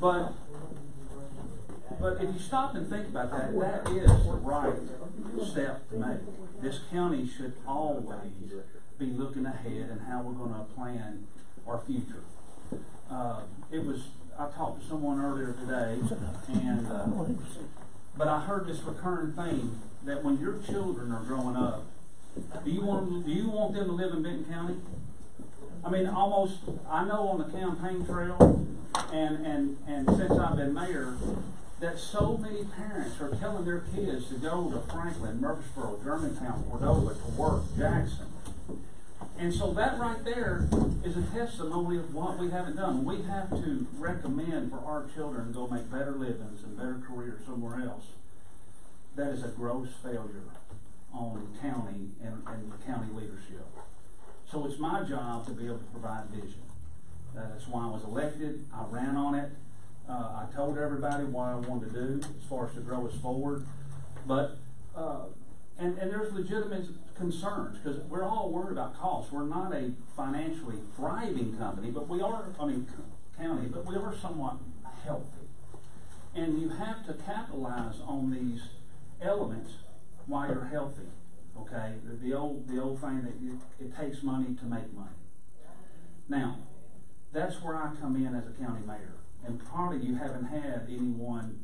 But if you stop and think about that, that is the right step to make. This county should always be looking ahead and how we're going to plan our future. I talked to someone earlier today, and but I heard this recurring theme that when your children are growing up, do you want them to live in Benton County? I mean, almost, I know on the campaign trail, and since I've been mayor, that so many parents are telling their kids to go to Franklin, Murfreesboro, Germantown, Cordova to work, Jackson. And so that right there is a testimony of what we haven't done. We have to recommend for our children to go make better livings and better careers somewhere else. That is a gross failure on county and county leadership. So it's my job to be able to provide vision. That's why I was elected. I ran on it. I told everybody what I wanted to do as far as to grow us forward. But and there's legitimate concerns because we're all worried about costs. We're not a financially thriving company, but we are, county, but we are somewhat healthy. And you have to capitalize on these elements while you're healthy. Okay, the old thing that it takes money to make money. Now, that's where I come in as a county mayor. And probably you haven't had anyone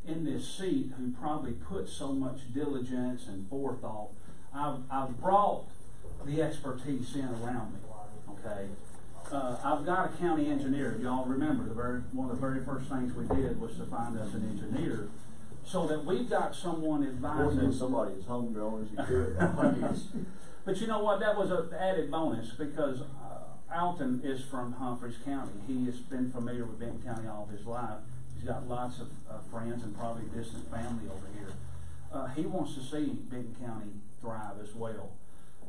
in this seat who probably put so much diligence and forethought. I've brought the expertise in around me. Okay, I've got a county engineer. Y'all remember one of the very first things we did was to find us an engineer, so that we've got someone advising. Somebody as homegrown as you could. But you know what? That was an added bonus because Alton is from Humphreys County. He has been familiar with Benton County all his life. He's got lots of friends and probably distant family over here. He wants to see Benton County thrive as well.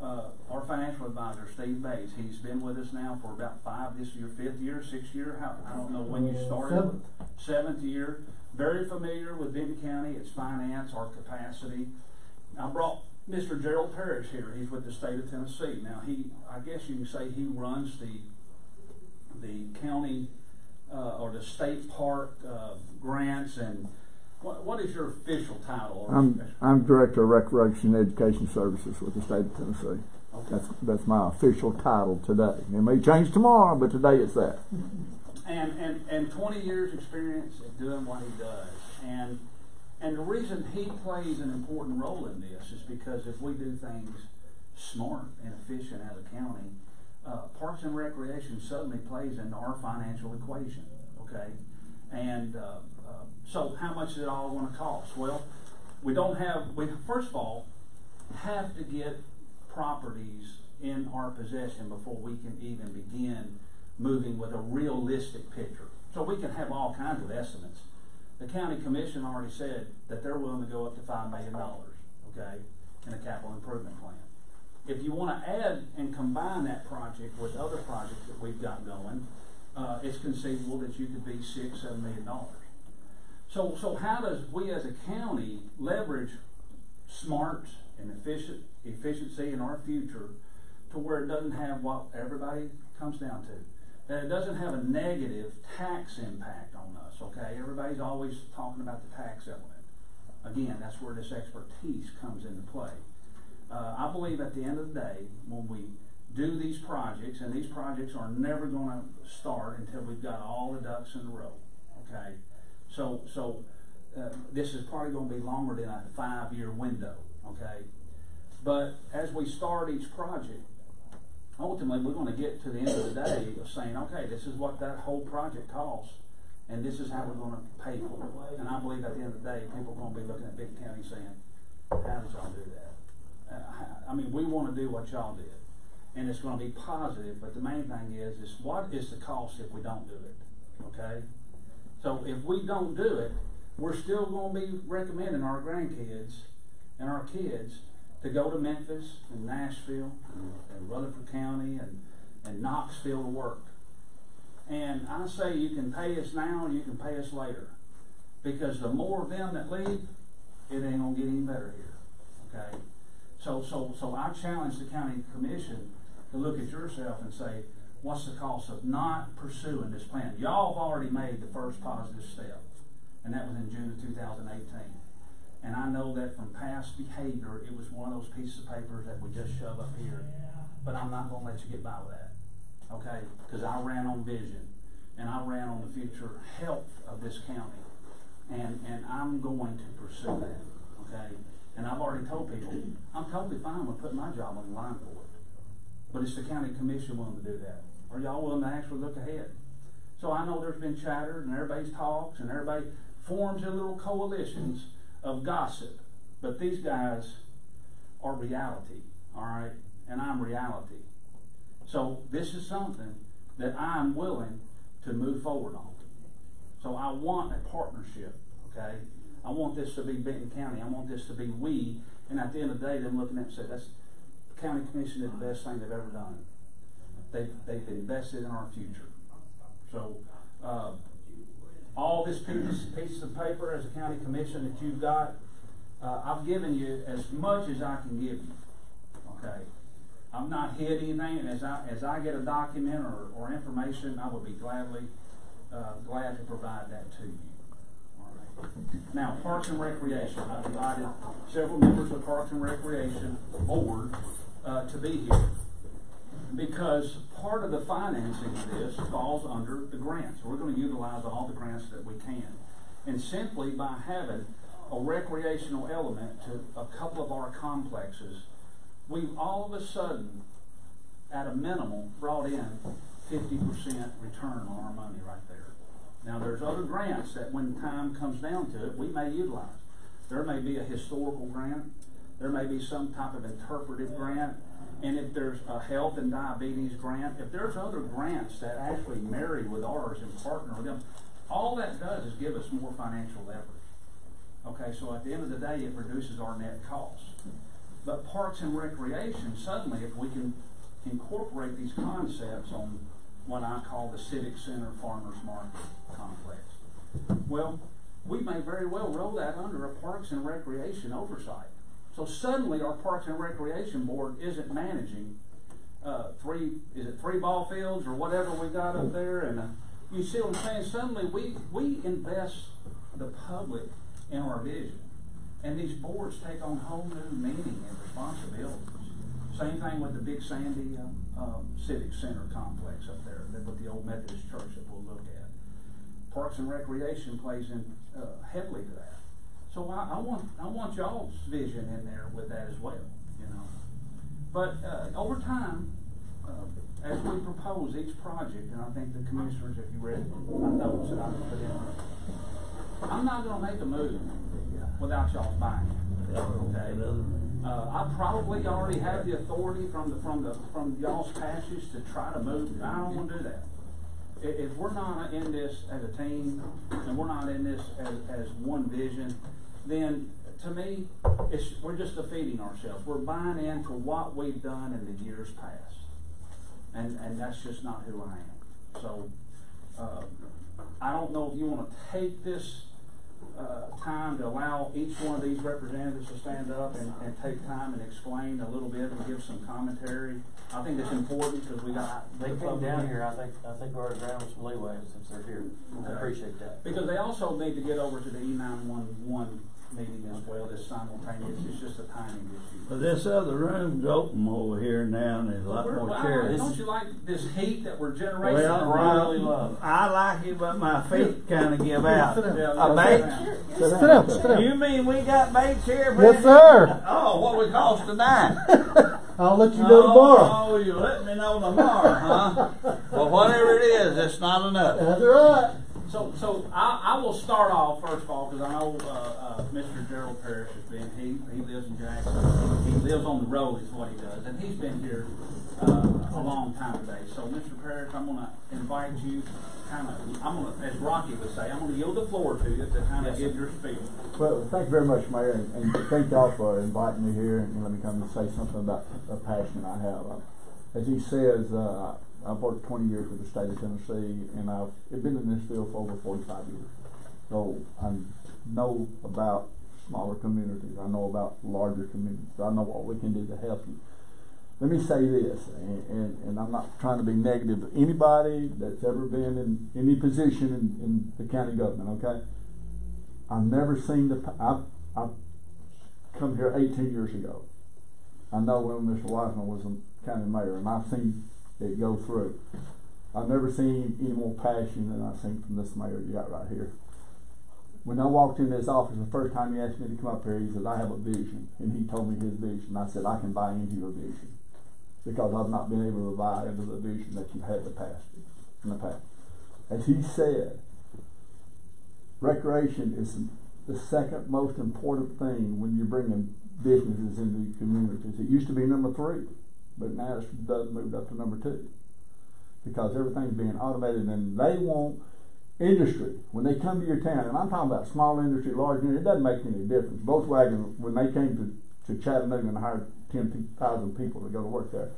Our financial advisor, Steve Bates, he's been with us now for about 5 this year, 5th year, 6th year. I don't know when you started. 7th year. Very familiar with Benton County, its finance, our capacity. I brought Mr. Gerald Parrish here. He's with the state of Tennessee. Now, I guess you can say he runs the county or the state park grants. And what is your official title? I'm Director of Recreation and Education Services with the state of Tennessee. Okay. That's my official title today. It may change tomorrow, but today it's that. And 20 years experience at doing what he does. And the reason he plays an important role in this is because if we do things smart and efficient as a county, Parks and Recreation suddenly plays into our financial equation. Okay, and so how much is it all going to cost? Well, we first of all have to get properties in our possession before we can even begin moving with a realistic picture. So we can have all kinds of estimates. The county commission already said that they're willing to go up to $5 million, okay, in a capital improvement plan. If you want to add and combine that project with other projects that we've got going, it's conceivable that you could be $6-7 million. So how does we as a county leverage smart and efficiency in our future to where it doesn't have what everybody comes down to? That it doesn't have a negative tax impact on us, okay? Everybody's always talking about the tax element. Again, that's where this expertise comes into play. I believe at the end of the day, when we do these projects, and these projects are never going to start until we've got all the ducks in a row, okay? So this is probably going to be longer than a 5-year window, okay? But as we start each project, ultimately, we're going to get to the end of the day of saying, okay, this is what that whole project costs, and this is how we're going to pay for it. And I believe at the end of the day, people are going to be looking at Benton County saying, how did y'all do that? I mean, we want to do what y'all did, and it's going to be positive, but the main thing is what is the cost if we don't do it, okay? So if we don't do it, we're still going to be recommending our grandkids and our kids to go to Memphis and Nashville and Rutherford County and Knoxville to work. And I say you can pay us now or you can pay us later. Because the more of them that leave, it ain't going to get any better here. Okay? So I challenge the county commission to look at yourself and say, what's the cost of not pursuing this plan? Y'all have already made the first positive step, and that was in June of 2018. And I know that from past behavior, it was one of those pieces of paper that we just shove up here. But I'm not going to let you get by with that, okay? Because I ran on vision, and I ran on the future health of this county. And I'm going to pursue that, okay? And I've already told people, I'm totally fine with putting my job on the line for it. But it's the county commission willing to do that. Are y'all willing to actually look ahead? So I know there's been chatter, and everybody's talks, and everybody forms their little coalitions of gossip. But these guys are reality, all right? And I'm reality. So this is something that I'm willing to move forward on. So I want a partnership, okay? I want this to be Benton County. I want this to be we. And at the end of the day, them looking at it and say, that's the county commission did the best thing they've ever done. They've invested in our future. So all this pieces of paper as a county commission that you've got, I've given you as much as I can give you, okay? I've not hid anything, and as I get a document or information, I will be glad to provide that to you. All right. Now, Parks and Recreation. I've invited several members of the Parks and Recreation Board to be here, because part of the financing of this falls under the grants. We're going to utilize all the grants that we can. And simply by having a recreational element to a couple of our complexes, we've all of a sudden, at a minimum, brought in 50% return on our money right there. Now, there's other grants that when time comes down to it, we may utilize. There may be a historical grant. There may be some type of interpretive grant. And if there's a health and diabetes grant, if there's other grants that actually marry with ours and partner with them, all that does is give us more financial leverage. Okay, so at the end of the day, it reduces our net costs. But Parks and Recreation, suddenly, if we can incorporate these concepts on what I call the Civic Center Farmers Market Complex, well, we may very well roll that under a Parks and Recreation oversight. So suddenly our Parks and Recreation Board isn't managing three ball fields or whatever we got up there, and you see what I'm saying? Suddenly we invest the public in our vision, and these boards take on whole new meaning and responsibilities. Same thing with the Big Sandy Civic Center complex up there, with the old Methodist church that we'll look at. Parks and Recreation plays in heavily to that. So I want y'all's vision in there with that as well, you know. But over time, as we propose each project, and I think the commissioners, if you read my notes that I put in, I'm not going to make a move without y'all's buy-in. Okay. I probably already have the authority from y'all's passage to try to move. I don't want to do that. If we're not in this as a team, and we're not in this as one vision, then to me, we're just defeating ourselves. We're buying into what we've done in the years past, and that's just not who I am. So I don't know if you want to take this time to allow each one of these representatives to stand up and take time and explain a little bit and give some commentary. I think it's important because we got. They came down here. I think we ought to grant them some leeway since they're here. I appreciate that. Because they also need to get over to the E911 meeting as well. This simultaneous. It's just a timing issue. But this other room's open over here now, and there's a lot more chairs. Don't you like this heat that we're generating? Well, I like it, but my feet kind of give out. A bench? Sit down. You mean we got bench here? Yes, sir. Oh, what we cost tonight? I'll let you know tomorrow. Oh, you let me know tomorrow, huh? Well, whatever it is, it's not enough. That's right. So I will start off first of all because I know Mr. Gerald Parrish has been. He lives in Jackson. He lives on the road is what he does, and he's been here a long time today. So Mr. Parrish, I'm going to invite you. As Rocky would say, I'm going to yield the floor to you to kind of give your spiel. Well, thank you very much, Mayor, and thank y'all for inviting me here and let me come and say something about a passion I have. As he says, I've worked 20 years with the state of Tennessee, and I've been in this field for over 45 years. So I know about smaller communities. I know about larger communities. I know what we can do to help you. let me say this, and I'm not trying to be negative to anybody that's ever been in any position in the county government, okay? I've never seen I've come here 18 years ago. I know when Mr. Wiseman was a county mayor, and I've seen it go through. I've never seen any more passion than I've seen from this mayor you got right here. When I walked in this office, the first time he asked me to come up here, he said, I have a vision. And he told me his vision. I said, I can buy into your vision. Because I've not been able to buy into the vision that you've had in the past. As he said, recreation is the second most important thing when you're bringing businesses into communities. It used to be number 3, but now it's moved up to number 2. Because everything's being automated, and they want industry. When they come to your town, and I'm talking about small industry, large industry, it doesn't make any difference. Volkswagen, when they came to Chattanooga and hired 10,000 people to go to work there,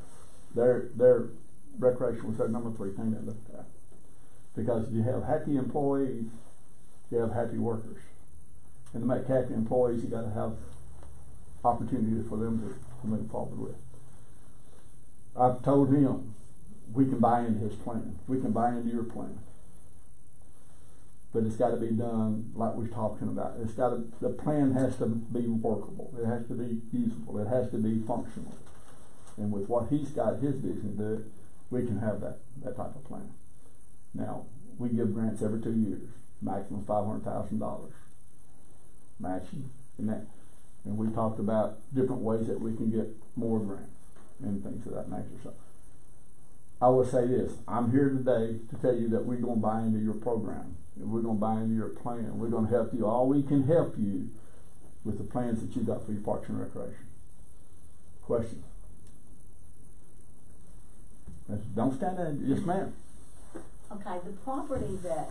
their recreation was their number 3 thing they looked at. Because you have happy employees, you have happy workers. And to make happy employees, you got to have opportunities for them to move forward with. I've told him, we can buy into his plan. We can buy into your plan. But it's got to be done like we're talking about. The plan has to be workable. It has to be usable. It has to be functional. And with what he's got, his vision to do, we can have that type of plan. Now, we give grants every 2 years, maximum $500,000. Matching and that. And we talked about different ways that we can get more grants and things of that nature. So I will say this, I'm here today to tell you that we're going to buy into your program. And we're going to buy into your plan. We're going to help you. All we can help you with the plans that you got for your parks and recreation. Questions? Don't stand there. Yes, ma'am. Okay, the property that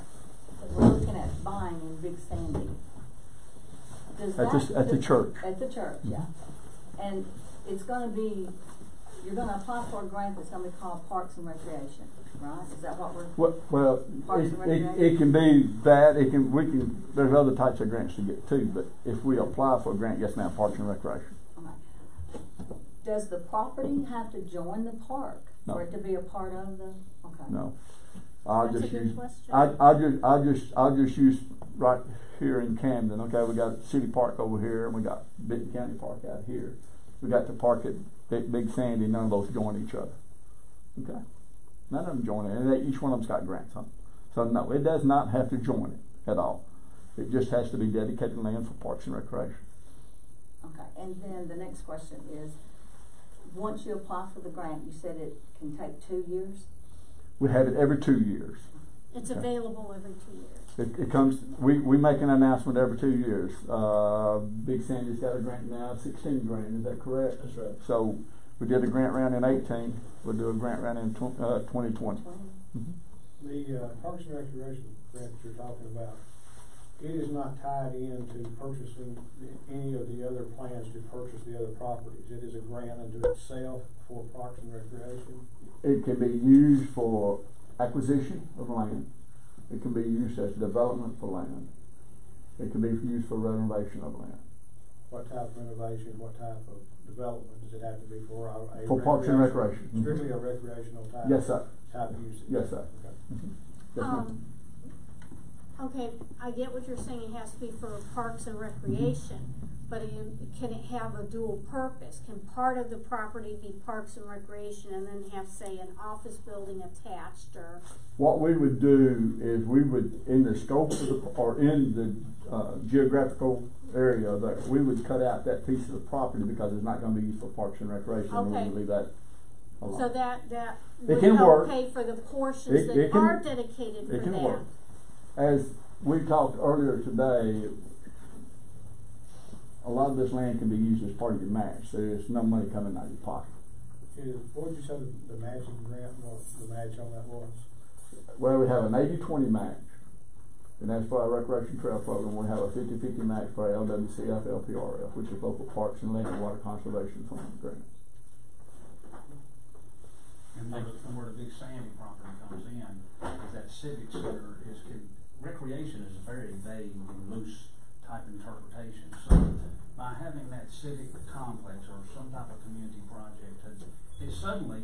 we're looking at buying in Big Sandy, At the church. At the church, yeah. And it's going to be, you're going to apply for a grant that's going to be called Parks and Recreation, right? Is that what we're? Well, it can be that. There's other types of grants to get too. But if we apply for a grant, yes, ma'am, Parks and Recreation. Okay. Does the property have to join the park for it to be a part of the? Okay. No. That's a good question. I'll just use right here in Camden. Okay, we got City Park over here, and we got Benton County Park out here. We got the park at Big Sandy. None of those join each other. Okay, none of them join it, and each one of them's got grants on. So no, it does not have to join it at all. It just has to be dedicated land for Parks and Recreation. Okay, and then the next question is, once you apply for the grant, you said it can take 2 years? We have it every 2 years. It's available every 2 years. It comes, we make an announcement every 2 years. Big Sandy's got a grant now, 16 grand, is that correct? That's right. So we did a grant round in 18, we'll do a grant round in 2020. The Parks and Recreation grant that you're talking about, it is not tied into purchasing any of the other plans to purchase the other properties. It is a grant unto itself for Parks and Recreation. It can be used for acquisition of land. It can be used as development for land. It can be used for renovation of land. What type of renovation, what type of development does it have to be for? For Parks and Recreation. Strictly a recreational type? Yes, sir. Type usage? Yes, sir. Okay. Yes, ma'am. Okay, I get what you're saying, it has to be for Parks and Recreation, but can it have a dual purpose? Can part of the property be Parks and Recreation and then have, say, an office building attached, or? What we would do is we would, in the scope of or in the geographical area there, we would cut out that piece of the property because it's not going to be used for Parks and Recreation. Okay. We would leave that alone. So that It would can help work. pay for the portions that are dedicated for that. It can work. As we talked earlier today, a lot of this land can be used as part of your match. There's no money coming out of your pocket. What would you say the matching grant, what the match on that was? Well, we have an 80-20 match, and that's for our Recreation Trail Program. We have a 50-50 match for our LWCF LPRF, which is Local Parks and Land and Water Conservation Fund grants. And where the Big Sandy property comes in, is that civic center recreation is a very vague and loose type interpretation. So by having that civic complex or some type of community project it suddenly,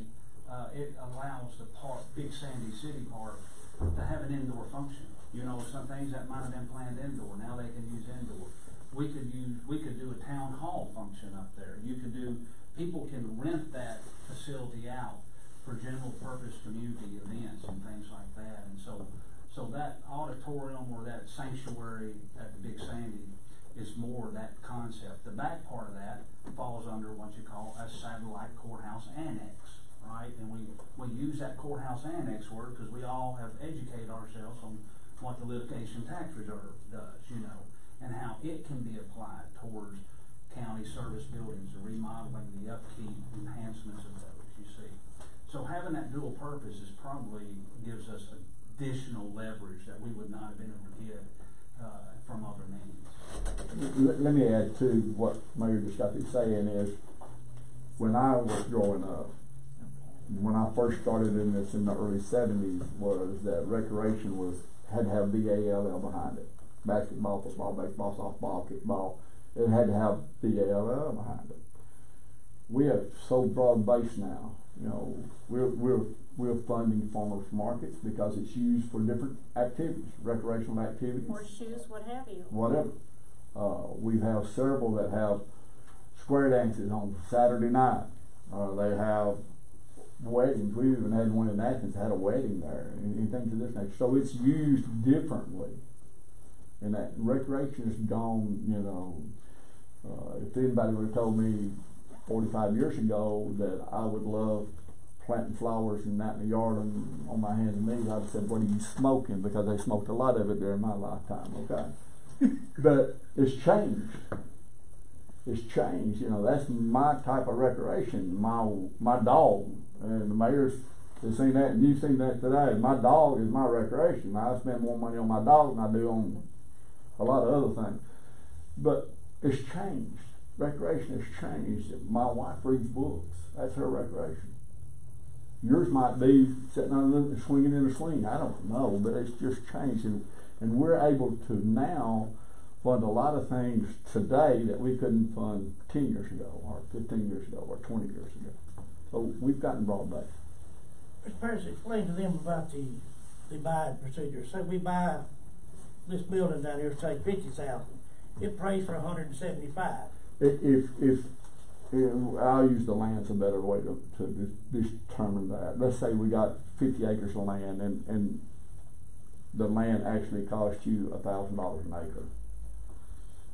it allows the park, Big Sandy City Park, to have an indoor function. You know, some things that might have been planned indoor, now they can use indoor. We could do a town hall function up there. People can rent that facility out for general purpose community events and things like that. And so that auditorium or that sanctuary at the Big Sandy is more that concept. The back part of that falls under what you call a satellite courthouse annex, right? And we use that courthouse annex word because we all have educated ourselves on what the litigation tax reserve does, you know, and how it can be applied towards county service buildings, the remodeling, the upkeep, enhancements of those, you see. So having that dual purpose is probably gives us additional leverage that we would not have been able to get from other means. Let me add to what Mayor just got through saying is, when I was growing up, when I first started in this in the early 70s, was that recreation had to have BALL behind it. Basketball, football, baseball, softball, kickball. It had to have BALL behind it. We have so broad base now. You know, we're funding farmers markets because it's used for different activities, recreational activities. Horseshoes, what have you. Whatever. We have several that have square dances on Saturday night. They have weddings. We even had one in Athens, had a wedding there, and things of this nature. So it's used differently. And that recreation has gone, you know, if anybody would have told me 45 years ago that I would love planting flowers and that in the yard and on my hands and knees, I'd have said, what are you smoking? Because they smoked a lot of it during my lifetime, okay? But it's changed. It's changed, you know, that's my type of recreation, my dog. And the mayor's has seen that, and you've seen that today. My dog is my recreation. I spend more money on my dog than I do on a lot of other things. But it's changed. Recreation has changed. My wife reads books. That's her recreation. Yours might be sitting on swinging in a swing. I don't know, but it's just changed. And we're able to now fund a lot of things today that we couldn't fund 10 years ago, or 15 years ago, or 20 years ago. So we've gotten broad based. Mr. Parrish, explain to them about the buying procedure. Say we buy this building down here, say 50,000. It prays for 175. If I'll use the land's a better way to determine that. Let's say we got 50 acres of land, and the land actually costs you $1,000 an acre,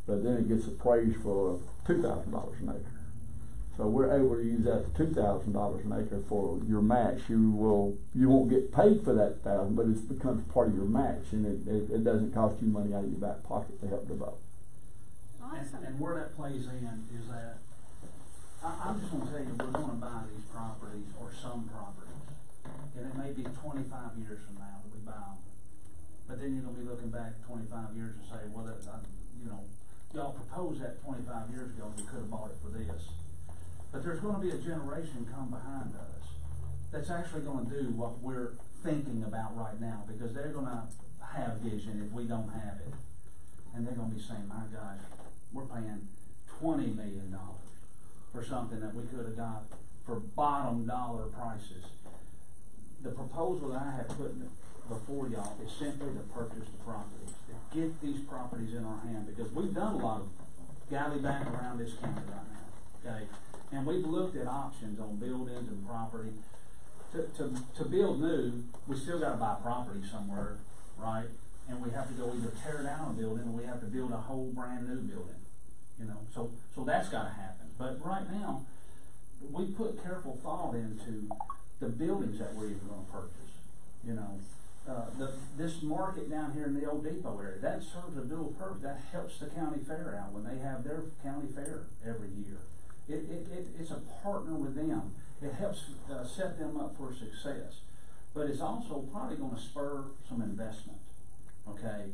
but then it gets appraised for $2,000 an acre. So we're able to use that $2,000 an acre for your match. You won't get paid for that $1,000, but it becomes part of your match, and it doesn't cost you money out of your back pocket to help develop. Awesome. And where that plays in is that I'm just going to tell you, we're going to buy these properties or some properties, and it may be 25 years from now that we buy them. But then you're going to be looking back 25 years and say, well, y'all proposed that 25 years ago, and you could have bought it for this. But there's going to be a generation come behind us that's actually going to do what we're thinking about right now, because they're going to have vision if we don't have it. And they're going to be saying, my gosh, we're paying $20 million for something that we could have got for bottom dollar prices. The proposal that I have put before y'all is simply to purchase the properties, to get these properties in our hand, because we've done a lot of galley-back around this county right now, okay? And we've looked at options on buildings and property. To build new, we still got to buy property somewhere, right? And we have to go either tear down a building or we have to build a whole brand new building, you know. So that's got to happen. But right now, we put careful thought into the buildings that we're even going to purchase. You know, this market down here in the Old Depot area, that serves a dual purpose. That helps the county fair out when they have their county fair every year. It's a partner with them. It helps set them up for success. But it's also probably going to spur some investment. Okay,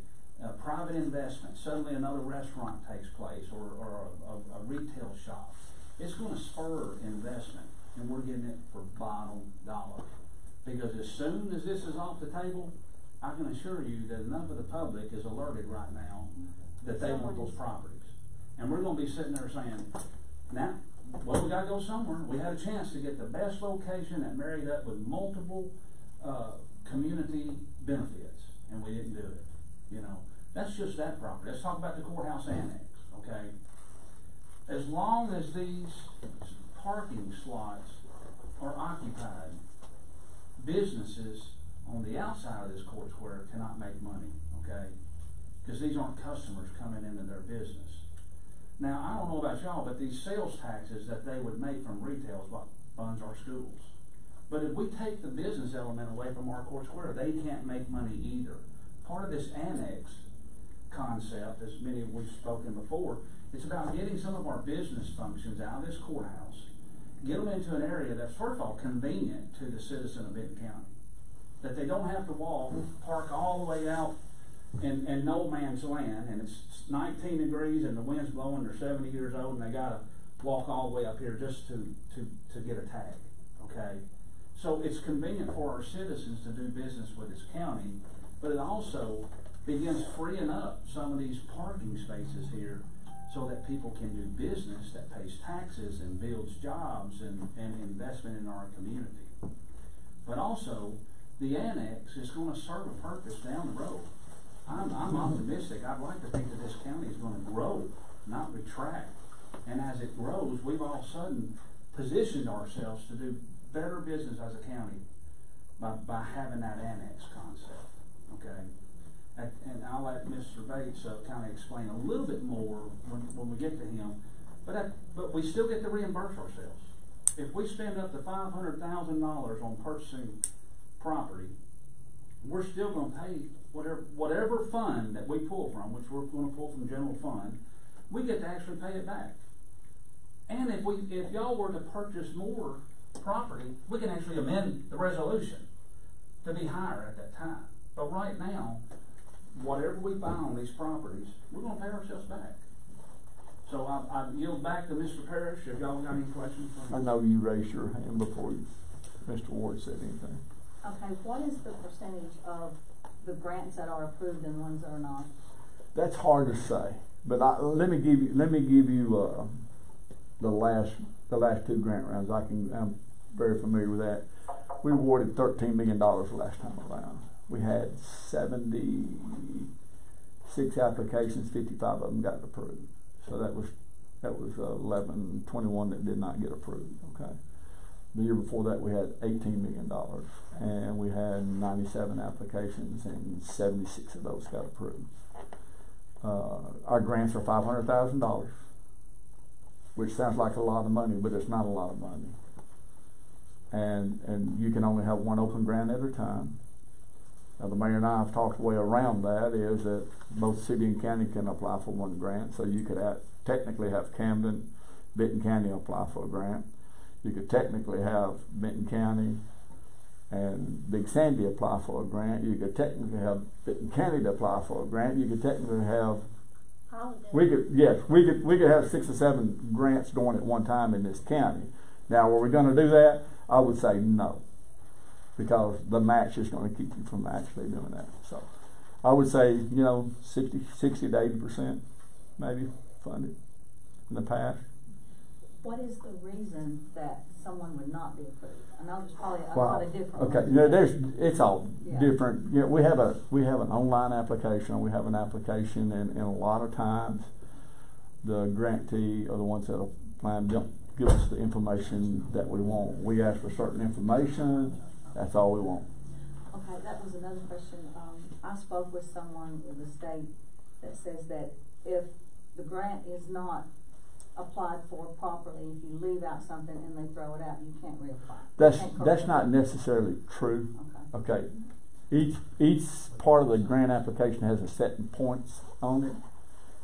private investment. Suddenly another restaurant takes place, or a retail shop. It's going to spur investment, and we're getting it for bottom dollar. Because as soon as this is off the table, I can assure you that enough of the public is alerted right now that they want those properties. And we're going to be sitting there saying, now, well, we gotta go somewhere. We had a chance to get the best location that married up with multiple, community benefits, and we didn't do it, you know. That's just that property. Let's talk about the courthouse annex, okay? As long as these parking slots are occupied, businesses on the outside of this court square cannot make money, okay? Because these aren't customers coming into their business. Now, I don't know about y'all, but these sales taxes that they would make from retail is what funds our schools. But if we take the business element away from our court square, they can't make money either. Part of this annex concept, as many of we've spoken before, it's about getting some of our business functions out of this courthouse, get them into an area that's, first of all, convenient to the citizen of Benton County. That they don't have to walk, park all the way out in no man's land, and it's 19 degrees and the wind's blowing, they're 70 years old, and they gotta walk all the way up here just to get a tag, okay? So it's convenient for our citizens to do business with this county, but it also begins freeing up some of these parking spaces here so that people can do business that pays taxes and builds jobs and investment in our community. But also, the annex is going to serve a purpose down the road. I'm optimistic. I'd like to think that this county is going to grow, not retract. And as it grows, we've all of a sudden positioned ourselves to do better business as a county by having that annex concept, okay? And I'll let Mr. Bates kind of explain a little bit more when we get to him. But we still get to reimburse ourselves. If we spend up to $500,000 on purchasing property, we're still going to pay whatever fund that we pull from, which we're going to pull from general fund. We get to actually pay it back. And if y'all were to purchase more property, we can actually amend the resolution to be higher at that time. But right now, whatever we buy on these properties, we're going to pay ourselves back. So I yield back to Mr. Parrish. If y'all got any questions for me. I know you raised your hand before Mr. Ward said anything. Okay, what is the percentage of the grants that are approved and the ones that are not? That's hard to say, but let me give you the last two grant rounds. I'm very familiar with that. We awarded $13 million the last time around. We had 76 applications, 55 of them got approved. So that was 21 that did not get approved. Okay. The year before that, we had $18 million, and we had 97 applications, and 76 of those got approved. Our grants are $500,000, which sounds like a lot of money, but it's not a lot of money. And you can only have one open grant at a time. Now, the mayor and I have talked a way around that, is that both city and county can apply for one grant, so you could technically have Camden, Benton County apply for a grant. You could technically have Benton County and Big Sandy apply for a grant. You could technically have Benton County to apply for a grant. You could technically have we could have 6 or 7 grants going at one time in this county. Now, were we going to do that? I would say no, because the match is going to keep you from actually doing that. So I would say, 60 to 80% maybe funded in the past. What is the reason that someone would not be approved? I know there's probably a lot of different okay, ones. it's all different. We have an online application. We have an application, and a lot of times the grantee or the ones that are applying don't give us the information that we want. We ask for certain information. That's all we want. Okay, that was another question. I spoke with someone in the state that says that if the grant is not applied for properly, if you leave out something and they throw it out, you can't reapply. That's not necessarily true. Okay. Each part of the grant application has a set points on it.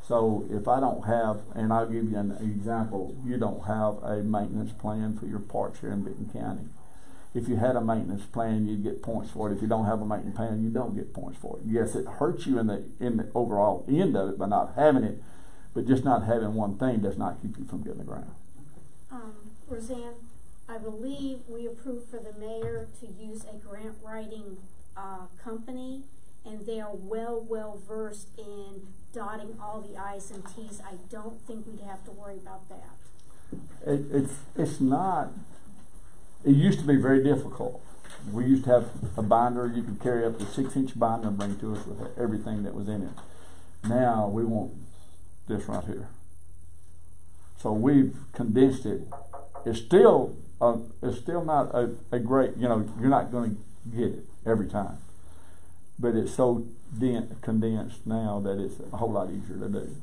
So if I don't have, and I'll give you an example, you don't have a maintenance plan for your parks here in Benton County. If you had a maintenance plan, you'd get points for it. If you don't have a maintenance plan, you don't get points for it. Yes, it hurts you in the overall end of it by not having it, but just not having one thing does not keep you from getting a grant. Roseanne, I believe we approved for the mayor to use a grant writing company, and they are well versed in dotting all the I's and T's. I don't think we'd have to worry about that. It's not, it used to be very difficult. We used to have a binder, you could carry up to 6-inch binder and bring to us with everything that was in it. Now we want this right here. So we've condensed it. It's still not a great, you know, you're not going to get it every time. But it's so condensed now that it's a whole lot easier to do.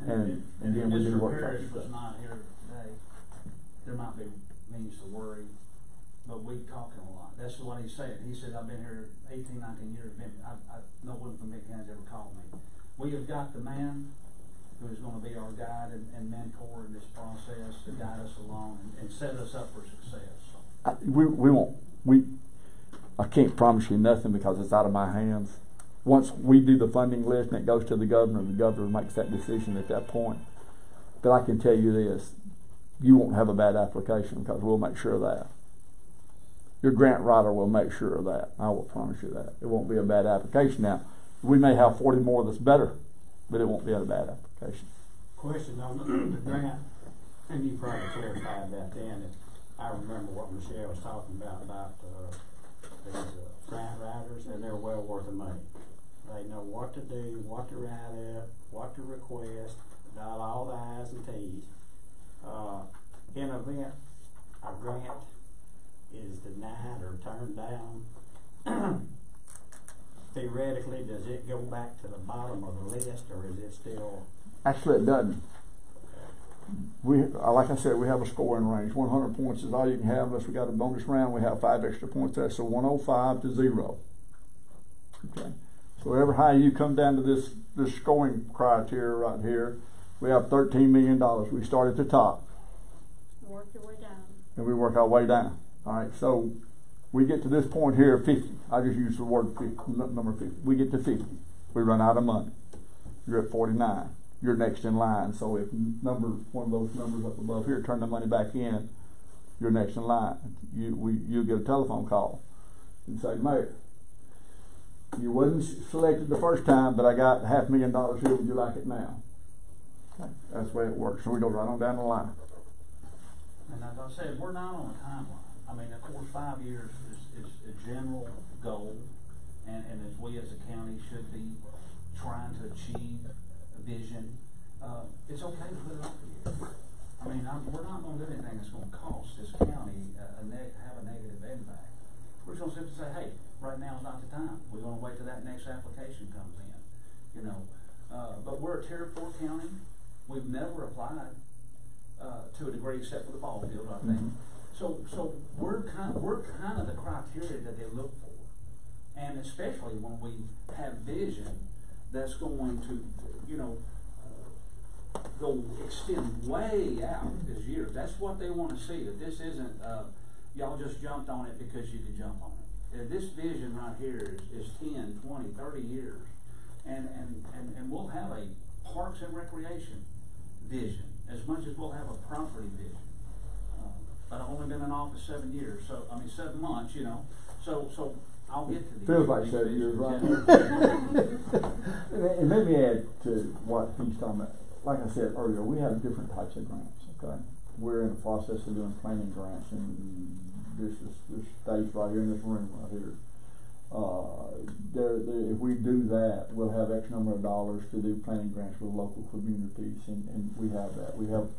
And then we do work Parrish was not here today. There might be means to worry, but we talking a lot. That's what he said. He said, I've been here 18, 19 years. No one from Big County's ever called me. We have got the man who is going to be our guide and mentor in this process to guide us along and set us up for success. I can't promise you nothing because it's out of my hands. Once we do the funding list and it goes to the governor makes that decision at that point. But I can tell you this, you won't have a bad application because we'll make sure of that. Your grant writer will make sure of that. I will promise you that. It won't be a bad application. Now, we may have 40 more that's better, but it won't be a bad application. Question on the grant, and you probably clarified that then. I remember what Michelle was talking about these grant writers, and they're well worth the money. They know what to do, what to write up, what to request, dot all the I's and T's. In event a grant is denied or turned down, theoretically, does it go back to the bottom of the list, or is it still? Actually, it doesn't. Like I said, we have a scoring range. 100 points is all you can have unless we got a bonus round. We have 5 extra points there, so 105 to 0. Okay. So wherever high you come down to this scoring criteria right here, we have $13 million. We start at the top. Work your way down. And we work our way down. All right, so we get to this point here, 50. I just use the word 50, number 50. We get to 50. We run out of money. You're at 49. You're next in line. So if one of those numbers up above here, turn the money back in, you're next in line. You'll get a telephone call and say, Mayor, you wasn't selected the first time, but I got $500,000 here. Would you like it now? Okay. That's the way it works. So we go right on down the line. And as I said, we're not on a timeline. I mean, of course, 5 years is a general goal, and as we as a county should be trying to achieve a vision. It's okay to put it off a year. I mean, we're not going to do anything that's going to cost this county have a negative impact. We're just going to simply say, hey, right now is not the time. We're going to wait till that next application comes in. You know, but we're a Tier 4 county. We've never applied to a degree except for the ball field, I think. Mm-hmm. So we're kind of the criteria that they look for, and especially when we have vision that's going to, you know, go extend way out as years. That's what they want to see. That this isn't y'all just jumped on it because you could jump on it. This vision right here is 10, 20, 30 years, and we'll have a parks and recreation vision as much as we'll have a property vision. But I've only been in office 7 years, 7 months, you know. So I'll get to these. Feels like 7 years, right? And let me add to what he's talking about. Like I said earlier, we have different types of grants. Okay, we're in the process of doing planning grants, and this stays right here in this room right here. If we do that, we'll have X number of dollars to do planning grants with local communities, and we have that. We have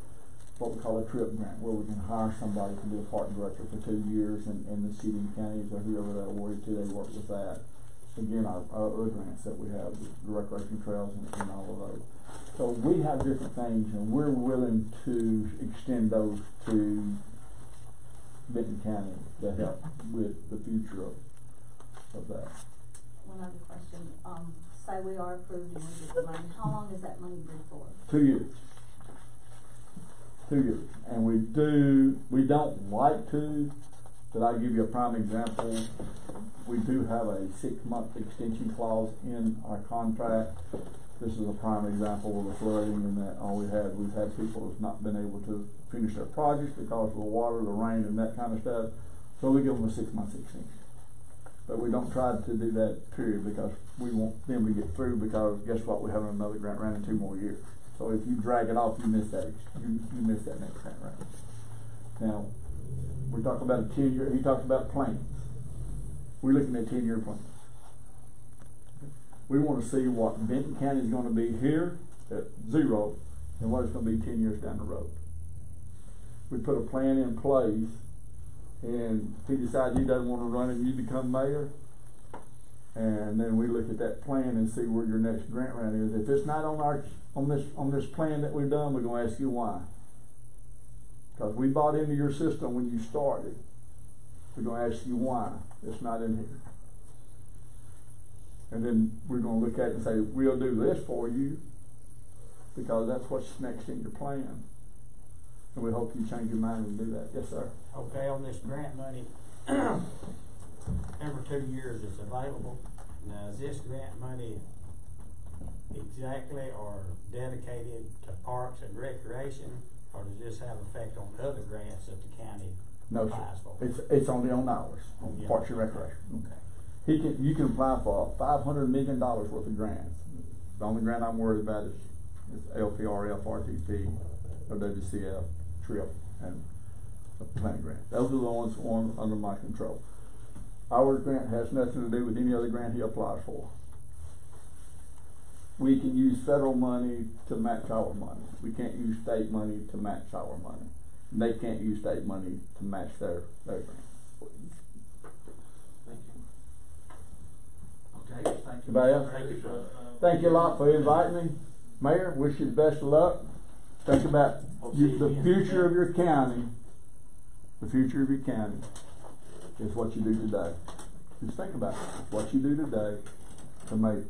what we call a trip grant, where we can hire somebody to be a park director for 2 years, and the city and counties or whoever they're awarded to, they work with that. Again, our other grants that we have, the recreation trails and all of those. So we have different things, and we're willing to extend those to Benton County to help with the future of that. One other question. Say we are approved and we get the money. How long is that money good for? 2 years. 2 years. And we don't like to, but I'll give you a prime example. We do have a 6-month extension clause in our contract. This is a prime example of the flooding, and that we've had people who've not been able to finish their projects because of the water, the rain, and that kind of stuff. So we give them a 6-month extension. But we don't try to do that period because we want them to get through, because guess what, we have another grant round in 2 more years. So if you drag it off, you miss that, you miss that next grant round. Now, we talk about a 10-year, he talks about plans. We're looking at 10-year plans. We want to see what Benton County is going to be here at 0 and what it's going to be 10 years down the road. We put a plan in place, and he decides he doesn't want to run it and you become mayor. And then we look at that plan and see where your next grant round is. If it's not on this plan that we've done, we're going to ask you why. Because we bought into your system when you started. We're going to ask you why it's not in here. And then we're going to look at it and say, we'll do this for you because that's what's next in your plan. And we hope you change your mind and do that. Yes, sir. Okay, on this grant money, every 2 years it's available. Now, is this grant money exactly or dedicated to parks and recreation, or does this have effect on other grants that the county applies for? It's only on ours, on Parks and Recreation. Okay. You can apply for $500 million worth of grants. The only grant I'm worried about is LPRF, RTP, or WCF, TRIP, and a planning grant. Those are the ones under my control. Our grant has nothing to do with any other grant he applies for. We can use federal money to match our money. We can't use state money to match our money. And they can't use state money to match their grant. Thank you. Okay, thank you. Anybody else? Thank you, sir. Thank you a lot for inviting me. Mayor, wish you the best of luck. Think about the future of your county. The future of your county is what you do today. Just think about it. What you do today to make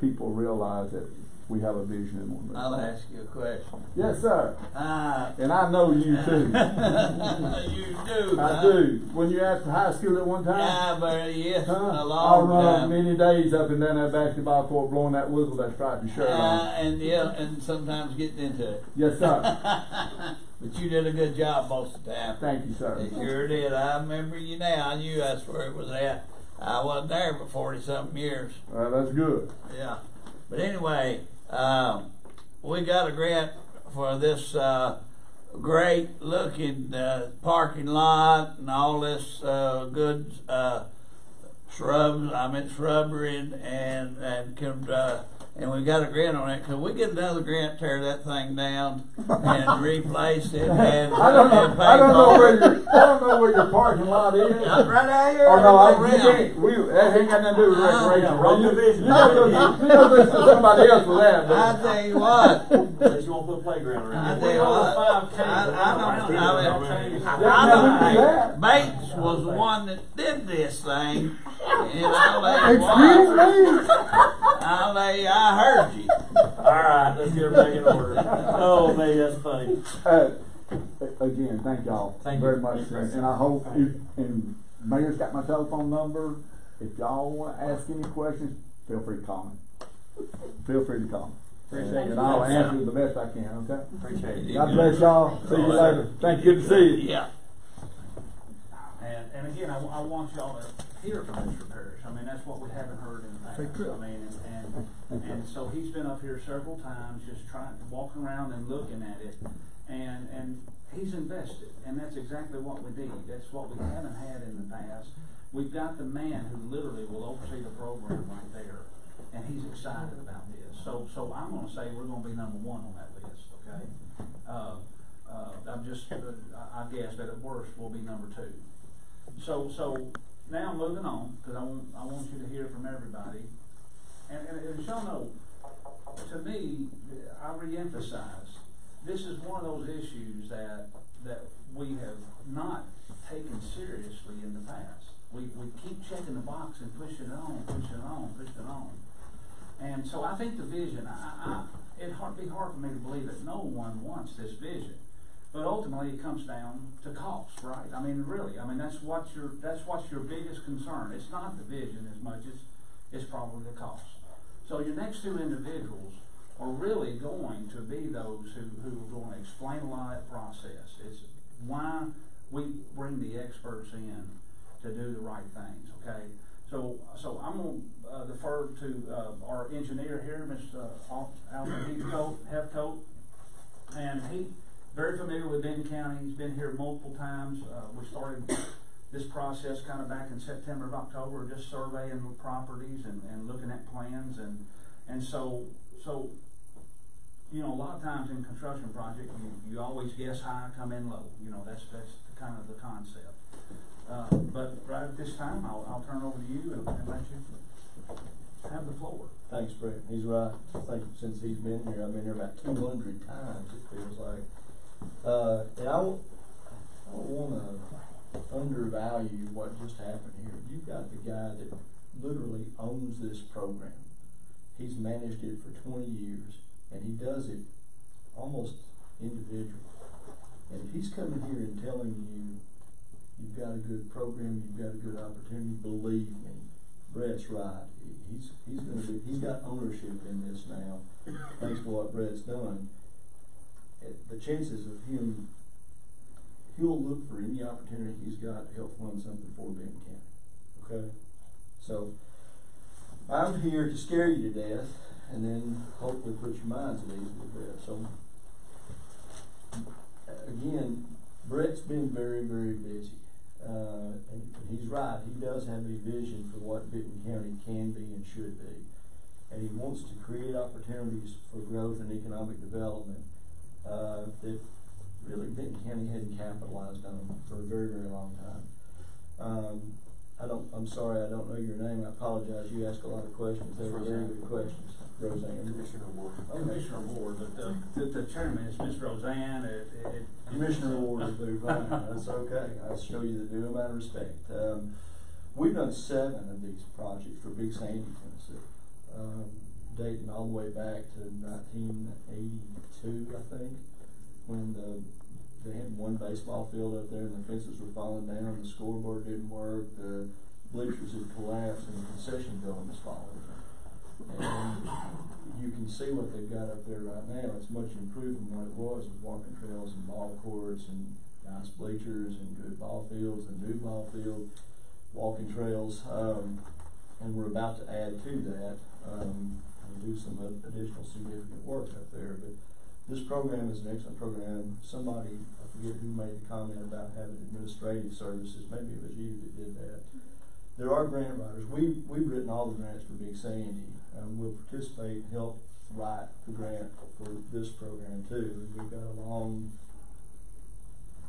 people realize that we have a vision and one. I'll ask you a question. Yes, sir. And I know you too. You do. I do. When you at the high school at one time? Yeah, but yes, a I'll long run time. many days up and down that basketball court blowing that whistle that striped your shirt on. And sometimes getting into it. Yes, sir. But you did a good job most of the time. Thank you, sir. You sure did. I remember you now. I knew that's where it was at. I wasn't there for 40-something years. Well, that's good. Yeah. But anyway, we got a grant for this great looking parking lot and all this good shrubbery and we got a grant on it. Could we get another grant, tear that thing down and replace it? And I don't know where your parking lot is. Right out here. Oh no, that ain't got nothing to do with recreation. Wrong division. You know this is somebody else with that. I tell you what. Unless you want to put a playground around I it. tell you what. I don't know. Bates was the one that did this thing, and I heard you. Alright, let's get everybody in order. Oh man, that's funny. Again, thank y'all Thank very you. much. And I hope, and Mayor's got my telephone number. If y'all want to ask any questions, feel free to call me. Feel free to call me. Appreciate And I'll answer the best I can, okay? Appreciate it. God bless y'all. See you later. Thank you. Good to see you. Yeah. And again, I want y'all to hear from Mr. Parrish. I mean, that's what we haven't heard in the past. I mean, and so he's been up here several times, just trying to walk around and looking at it, and he's invested, and that's exactly what we need. That's what we haven't had in the past. We've got the man who literally will oversee the program right there, and he's excited about this. So I'm going to say we're going to be number one on that list. Okay. I guess that at worst we'll be number two. So now moving on, because I want you to hear from everybody. And as y'all know, to me, I reemphasize, this is one of those issues that we have not taken seriously in the past. We keep checking the box and pushing it on. And so I think the vision, it'd be hard for me to believe that no one wants this vision. But ultimately, it comes down to cost, right? I mean, really, that's what's your biggest concern. It's not the vision as much as it's probably the cost. So your next two individuals are really going to be those who are going to explain a lot of that process. It's why we bring the experts in to do the right things. Okay. So I'm going to defer to our engineer here, Ms. Alvin Heathcote. County. He's been here multiple times. We started this process kind of back in September of October, just surveying the properties and looking at plans, and so you know, a lot of times in construction project you always guess high, come in low. You know, that's kind of the concept. But right at this time, I'll turn it over to you and let you have the floor. Thanks, Brett. He's right. I think since he's been here, I've been here about 200 times, it feels like. And I don't want to undervalue what just happened here. You've got the guy that literally owns this program. He's managed it for 20 years, and he does it almost individually. And if he's coming here and telling you, you've got a good program, you've got a good opportunity, believe me, Brett's right. He's got ownership in this now, thanks to what Brett's done. The chances of him, he'll look for any opportunity he's got to help fund something for Benton County. Okay? So, I'm here to scare you to death, and then hopefully put your minds at ease with that. So, again, Brett's been very, very busy. And he's right, he does have a vision for what Benton County can be and should be. And he wants to create opportunities for growth and economic development that really Benton County hadn't capitalized on for a very, very long time. I'm sorry, I don't know your name. I apologize. You asked a lot of questions. They were very good questions. Roseanne. Commissioner Ward. Commissioner Ward, but the chairman is Miss Roseanne. Commissioner Ward is very fine. That's okay. I'll show you the due amount of respect. We've done 7 of these projects for Big Sandy, Tennessee, dating all the way back to 1982, I think, when they had one baseball field up there and the fences were falling down, the scoreboard didn't work, the bleachers had collapsed, and the concession building was falling. And you can see what they've got up there right now. It's much improved from what it was, with walking trails and ball courts and nice bleachers and good ball fields and new ball field, walking trails. And we're about to add to that and do some additional significant work up there. But this program is an excellent program. Somebody, I forget who made the comment about having administrative services. Maybe it was you that did that. There are grant writers. We've written all the grants for Big Sandy. We'll participate, help write the grant for this program too. We've got a long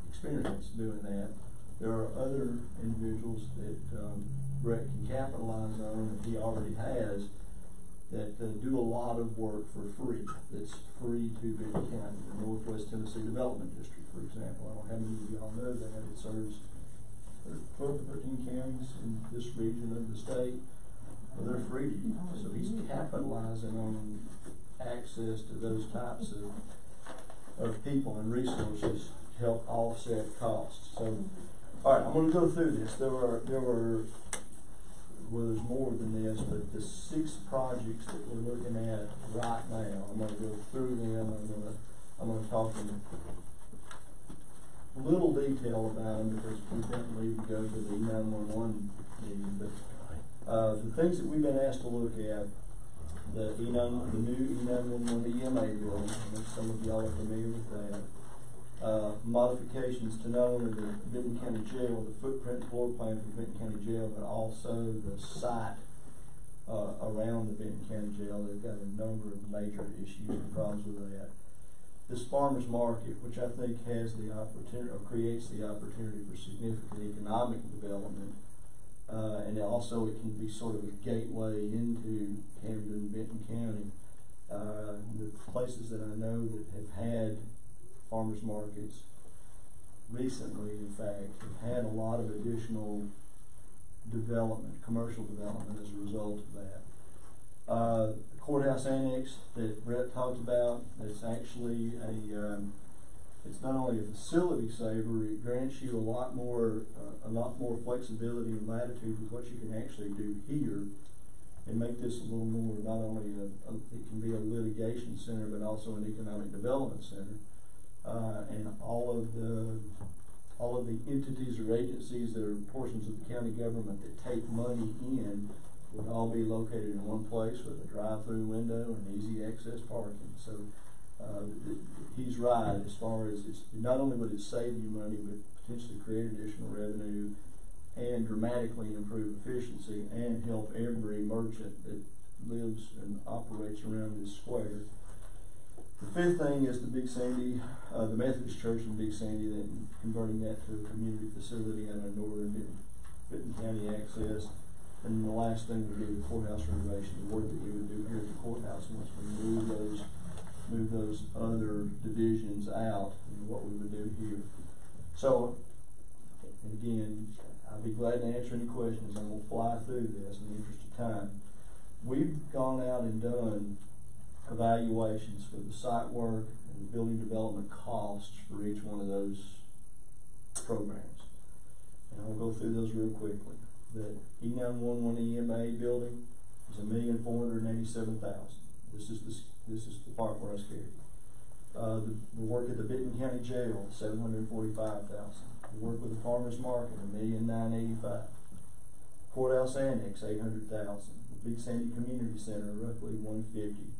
experience doing that. There are other individuals that Brett can capitalize on that he already has that do a lot of work for free. That's free to Benton County. The Northwest Tennessee Development District, for example. I don't know how many of y'all know that. It serves 12 to 13 counties in this region of the state. Well, they're free to use. So he's capitalizing on access to those types of people and resources to help offset costs. So, all right, I'm going to go through this. There were well, there's more than this, but the 6 projects that we're looking at right now, I'm going to go through them. I'm going to talk in little detail about them because we didn't leave to go to the E911 meeting. But the things that we've been asked to look at, the new E911 EMA building, I think some of y'all are familiar with that. Modifications to not only the Benton County Jail, the footprint floor plan for Benton County Jail, but also the site around the Benton County Jail. They've got a number of major issues and problems with that. This farmers market, which I think has the opportunity or creates the opportunity for significant economic development, and also it can be sort of a gateway into Camden, Benton County. The places that I know that have had farmers markets recently, in fact, have had a lot of additional development, commercial development as a result of that. The courthouse annex that Brett talked about, it's actually it's not only a facility saver, it grants you a lot more flexibility and latitude with what you can actually do here and make this a little more, not only it can be a litigation center, but also an economic development center. And all of the entities or agencies that are portions of the county government that take money in would all be located in one place with a drive-through window and easy access parking. So he's right as far as it's not only would it save you money, but potentially create additional revenue and dramatically improve efficiency and help every merchant that lives and operates around this square. The fifth thing is the Big Sandy, the Methodist Church in Big Sandy, then converting that to a community facility and a northern Benton County access. And the last thing would be the courthouse renovation, the work that we would do here at the courthouse once we move those other divisions out, and what we would do here. So, and again, I'll be glad to answer any questions. I'm going to fly through this in the interest of time. We've gone out and done evaluations for the site work and the building development costs for each one of those programs. And I'll go through those real quickly. The E911 EMA building is $1,487,000. This is the part where I scared you. The work at the Benton County Jail, $745,000. The work with the Farmers Market, $1,985,000. Courthouse Annex, $800,000. The Big Sandy Community Center, roughly $150,000.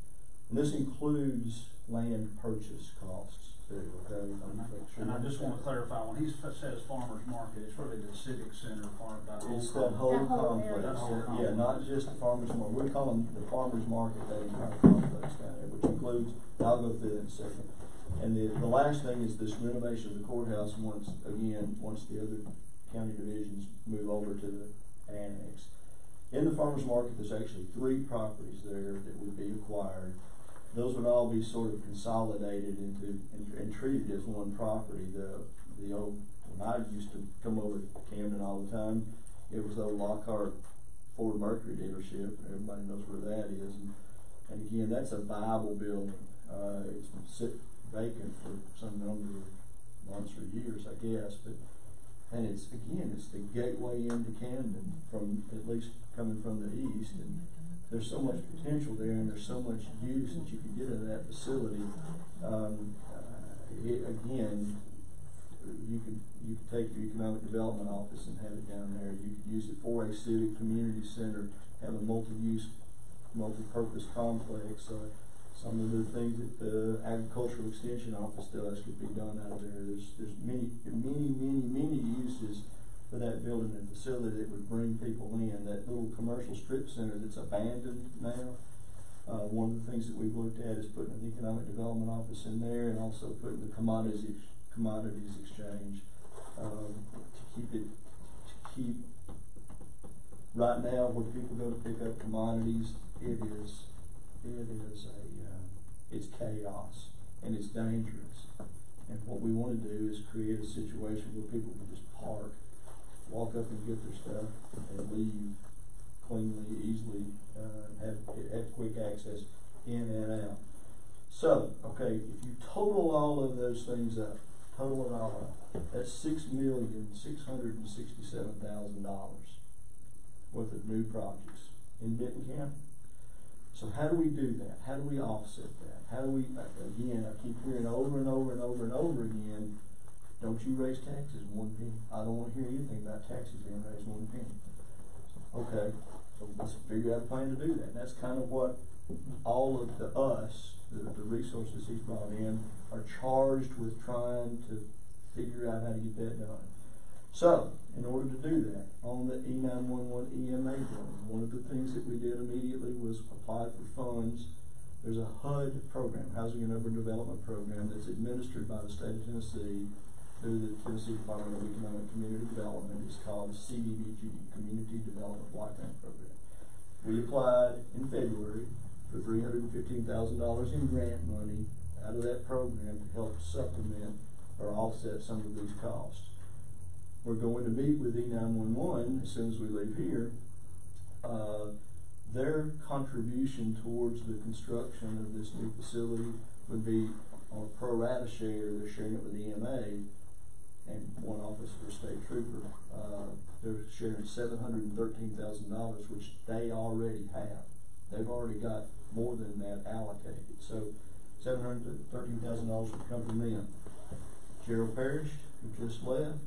And this includes land purchase costs too. Okay, and I just want to clarify, when he says Farmers Market, it's really the Civic Center part. It's that whole complex. That whole complex. Yeah, not just the Farmers Market. We call them the Farmers Market, that entire complex down there, which includes, I'll go through that in a second. And the last thing is this renovation of the courthouse once the other county divisions move over to the annex. In the Farmers Market, there's actually 3 properties there that would be acquired. Those would all be sort of consolidated into and treated as one property. The old, when I used to come over to Camden all the time, it was the old Lockhart Ford Mercury dealership. Everybody knows where that is. And again, that's a viable building. It's sit vacant for some number of months or years, I guess. And it's the gateway into Camden, from at least coming from the east. And there's so much potential there, and there's so much use that you can get out of that facility. Again, you could take your economic development office and have it down there. You could use it for a civic community center, have a multi-use, multi-purpose complex. Some of the things that the agricultural extension office does could be done out of there. There's many uses for that building and facility that would bring people in. That little commercial strip center that's abandoned now, one of the things that we've looked at is putting an economic development office in there, and also putting the commodities exchange to keep right now where people go to pick up commodities. It's chaos and it's dangerous. And what we want to do is create a situation where people can just park, walk up and get their stuff, and leave cleanly, easily, have quick access in and out. So, okay, if you total all of those things up, that's $6,667,000 worth of new projects in Benton County. So how do we do that? How do we offset that? How do we, again, I keep hearing over and over and over and over again, don't you raise taxes 1 penny. I don't want to hear anything about taxes being raised 1 penny. Okay, so let's figure out a plan to do that. And that's kind of what all of the resources he's brought in are charged with trying to figure out how to get that done. So, in order to do that, on the E911 EMA building, one of the things that we did immediately was apply for funds. There's a HUD program, Housing and Urban Development Program, that's administered by the state of Tennessee through the Tennessee Department of Economic Community Development. It's called CDBG, Community Development Block Grant Program. We applied in February for $315,000 in grant money out of that program to help supplement or offset some of these costs. We're going to meet with E911 as soon as we leave here. Their contribution towards the construction of this new facility would be on a pro rata share. They're sharing it with EMA and one officer or state trooper. They're sharing $713,000, which they already have. They've already got more than that allocated. So $713,000 would come from them. Gerald Parrish, who just left,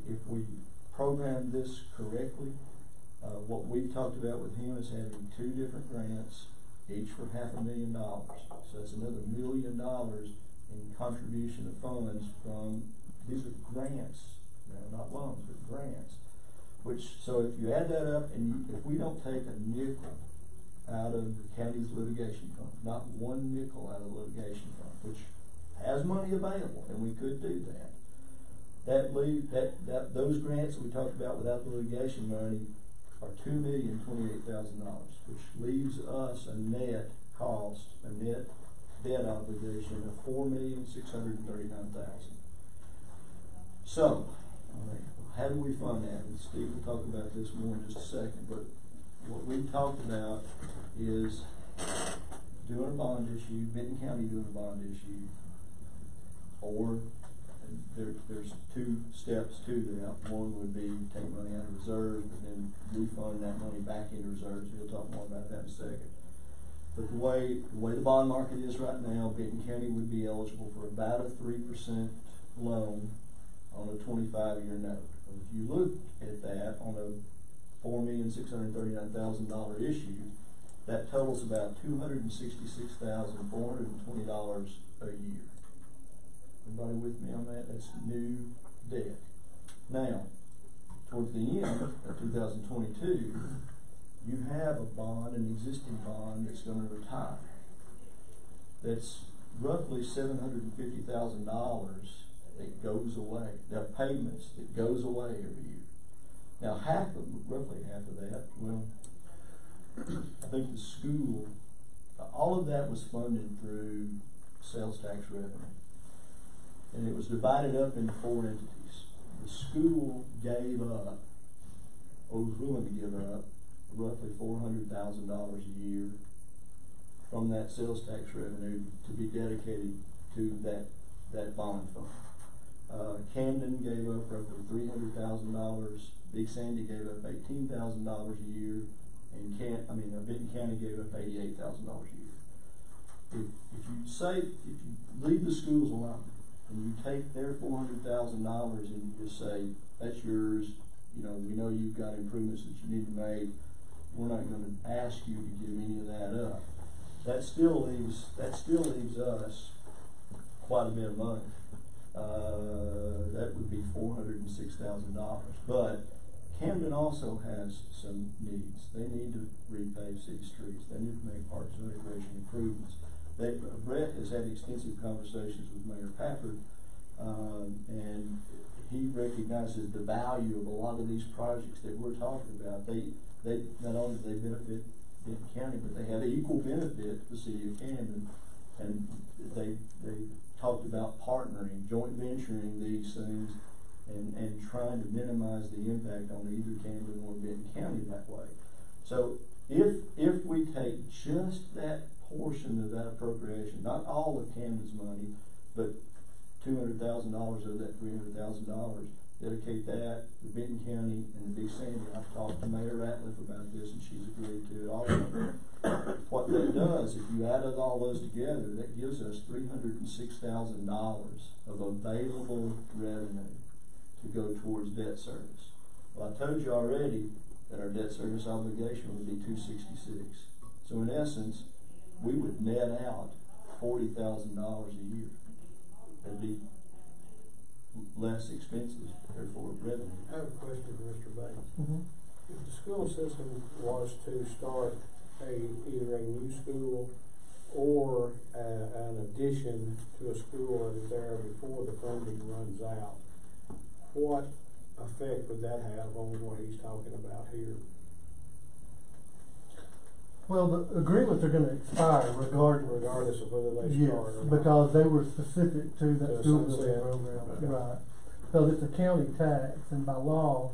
if we program this correctly, what we've talked about with him is having 2 different grants each for $500,000. So that's another $1 million in contribution of funds from, these are grants, not loans, but grants. So if you add that up, and if we don't take a nickel out of the county's litigation fund, not one nickel out of the litigation fund, which has money available, and we could do that. Those grants that we talked about without the litigation money are $2,028,000, which leaves us a net cost, a net debt obligation of $4,639,000. So, how do we fund that? And Steve will talk about this more in just a second, but what we've talked about is doing a bond issue, Benton County doing a bond issue, or there's two steps to that. One would be take money out of reserves, but then refund that money back into reserves. We'll talk more about that in a second. But the way the bond market is right now, Benton County would be eligible for about a 3% loan on a 25-year note. And if you look at that on a $4,639,000 issue, that totals about $266,420 a year. Everybody with me on that? That's new debt. Now, towards the end of 2022, you have a bond, an existing bond that's going to retire. That's roughly $750,000 that goes away. There are payments that goes away every year. Now, roughly half of that, well, I think the school, all of that was funded through sales tax revenue. And it was divided up into 4 entities. The school gave up, or was willing to give up, roughly $400,000 a year from that sales tax revenue to be dedicated to that bond fund. Camden gave up roughly $300,000. Big Sandy gave up $18,000 a year, and Benton County gave up $88,000 a year. If you leave the schools alone and you take their $400,000 and you just say that's yours, we know you've got improvements that you need to make. We're not going to ask you to give any of that up. That still leaves us quite a bit of money. That would be $406,000. But Camden also has some needs. They need to repave city streets. They need to make parks and recreation improvements. Brett has had extensive conversations with Mayor Pafford, and he recognizes the value of a lot of these projects that we're talking about. They not only do they benefit Benton County, but they have equal benefit to the city of Camden, and they talked about partnering, joint venturing these things, and trying to minimize the impact on either Camden or Benton County that way. So if we take just that portion of that appropriation, not all of Camden's money, but $200,000 of that $300,000, dedicate that to Benton County and the Big Sandy. I've talked to Mayor Ratliff about this, and she's agreed to it. All of it. What that does, if you added all those together, that gives us $306,000 of available revenue to go towards debt service. Well, I told you already that our debt service obligation would be $266. So in essence, we would net out $40,000 a year. That'd be less expenses, therefore revenue. I have a question for Mr. Bates. Mm-hmm. If the school system was to start either a new school or an addition to a school that is there before the funding runs out, what effect would that have on what he's talking about here? Well, the agreements are going to expire regardless of whether they start or not. because they were specific to that To school sunset. building program, Okay. right? Because it's a county tax, and by law,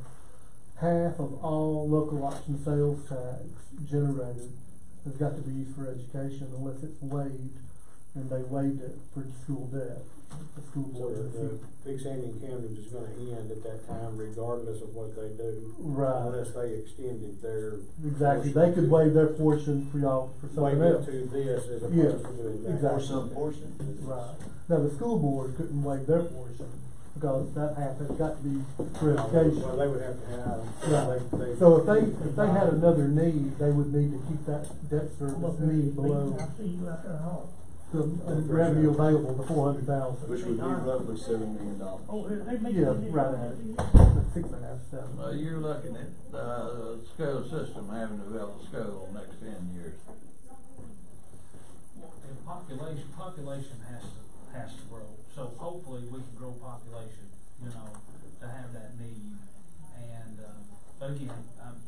half of all local option sales tax generated has got to be used for education unless it's waived, and they waived it for school debt. The school So board. the Big Sandy and Camden is going to end at that time regardless of what they do. Right. Unless they extended their. Exactly. They could waive their portion for y'all for something Waive else. it to this as opposed Yes, to doing that. exactly. Or some portion. Right. Now the school board couldn't waive their portion because that half has got to be for Well, education. they would have to have. Right. So if they had another need, they would need to keep that debt service need below I see you out there home. the revenue available, the 400,000. Which would be roughly $7 million. Oh, they make. Yeah, right at it. 6.5, 7. Well, you're looking at, the school system having to build a school next 10 years. And population has to grow, so hopefully we can grow population, you know, to have that need, and, but again,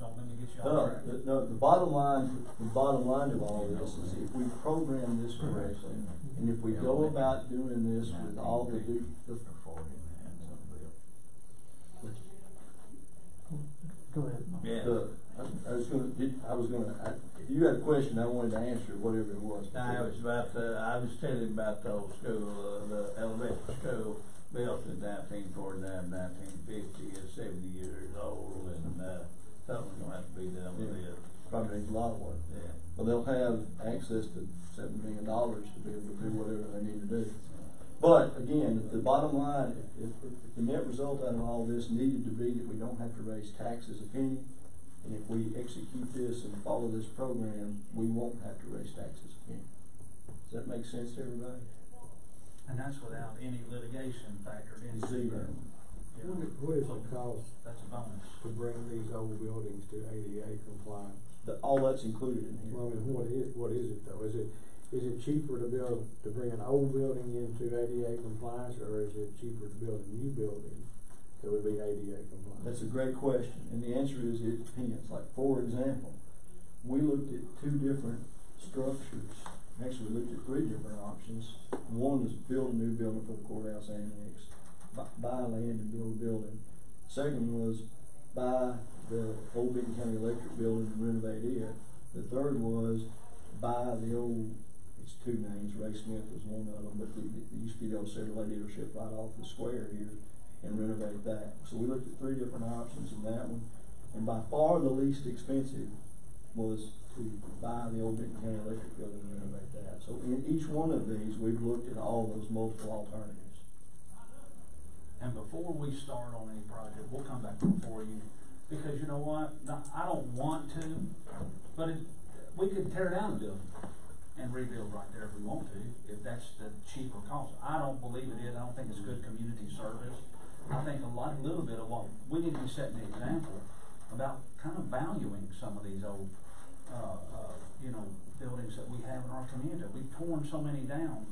don't let me get you off track. No, the bottom line of all this is if we program this correctly, and if we go about doing this with all the Go ahead. Yeah. if you had a question, I wanted to answer whatever it was. I was telling about the old school, the elementary school built in 1949, 1950, is 70 years old, and, something's gonna have to be done with it. Probably needs a lot of work. Yeah. Well, they'll have access to $7 million to be able to do whatever they need to do. But again, the bottom line, if the net result out of all this needed to be that we don't have to raise taxes a penny, and if we execute this and follow this program, we won't have to raise taxes a penny. Does that make sense to everybody? And that's without any litigation factored into it. Zero. Yeah. What is the cost That's a bonus. to bring these old buildings to ADA compliance? All that's included in Well, here. I mean, what is it though? Is it cheaper to bring an old building into ADA compliance, or is it cheaper to build a new building that would be ADA compliant? That's a great question, and the answer is it depends. Like, for example, we looked at 2 different structures. Actually, we looked at 3 different options. One was build a new building for the courthouse annex, buy land and build a building. Second was buy the old Benton County Electric building and renovate it. The third was buy the old, it's 2 names, Ray Smith was one of them, but it used to be the old Chevrolet dealership right off the square here, and renovate that. So we looked at 3 different options in that one, and by far the least expensive was to buy the old Benton County Electric building and renovate that. So in each one of these, we've looked at all those multiple alternatives. And before we start on any project, we'll come back before you, because you know what, I don't want to, but we could tear down the building and rebuild right there if we want to, if that's the cheaper cost. I don't believe it is. I don't think it's good community service. I think a little bit of what we need to be setting the example about kind of valuing some of these old, buildings that we have in our community. We've torn so many down.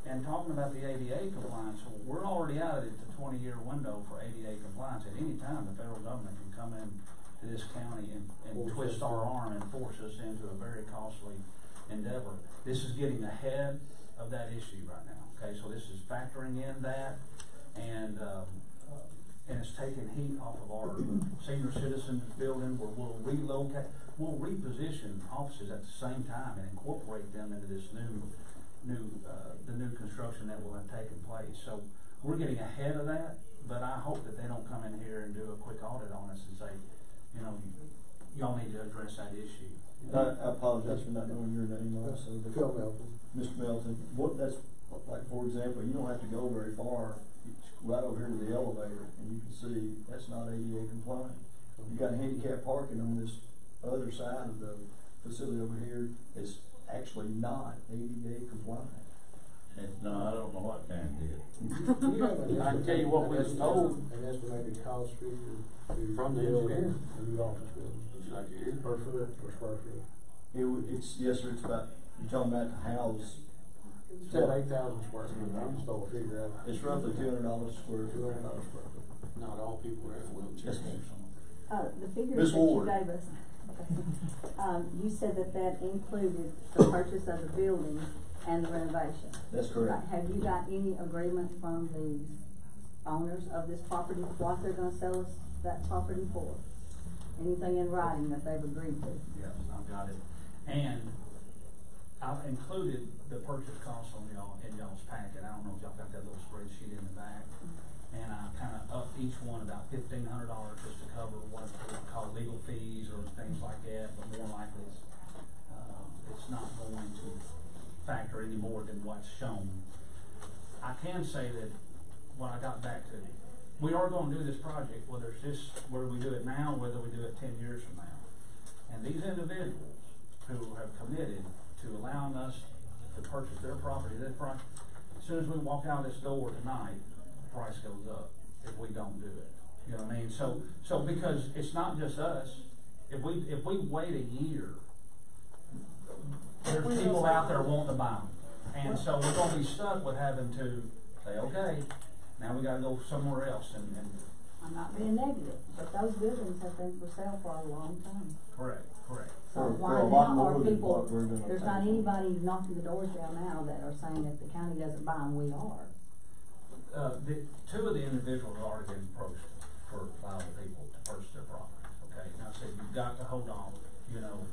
And talking about the ADA compliance, we're already out at the 20-year window for ADA compliance. At any time, the federal government can come in to this county and twist our arm and force us into a very costly endeavor. This is getting ahead of that issue right now. Okay, so this is factoring in that, and it's taking heat off of our senior citizens building, where we'll relocate, we'll reposition offices at the same time and incorporate them into this the new construction that will have taken place. So we're getting ahead of that, but I hope that they don't come in here and do a quick audit on us and say, y'all need to address that issue. I apologize for not knowing your name also. Phil Melton. Mr. Melton, like, for example, you don't have to go very far. It's right over here to the elevator, and you can see that's not ADA compliant. You've got handicap parking on this other side of the facility over here. It's actually not ADA compliant. It's not, I don't know what kind it is. I can tell you what we was told. An estimated cost figure From the build engineer. a new office building. Like it is. Per foot or square foot. Yes, sir. It's about, you're talking about the house. It's at 8,000 square feet. I'm just throwing a figure out. It's roughly $200 a square foot. $200 square foot. Not all people are in wheelchairs. The figures Ms. that you Ward. gave us, you said that included the purchase of the building and the renovation. That's correct. Have you got any agreement from the owners of this property, what they're gonna sell us that property for? Anything in writing that they've agreed to? Yes, I've got it. And I've included the purchase costs in y'all's packet. I don't know if y'all got that little spreadsheet in the back. And I kind of upped each one about $1,500 just to cover what we call legal fees or things like that, but more likely it's not going to factor any more than what's shown. I can say that what I got back to. We are gonna do this project, whether it's just, whether we do it now, whether we do it 10 years from now. And these individuals who have committed to allowing us to purchase their property, as soon as we walk out this door tonight, the price goes up if we don't do it. You know what I mean? So because it's not just us. If we wait a year, there's people out there wanting to buy them. And so we're gonna be stuck with having to say, okay, now we gotta go somewhere else and I'm not being negative, but those buildings have been for sale for a long time. correct. So For why a lot now more are than people, what we're gonna there's pay not for. anybody knocking the doors down now that are saying if the county doesn't buy them, we are. Two of the individuals have already been approached for allowing people to purchase their properties, okay? Now I said, you've got to hold on, you know,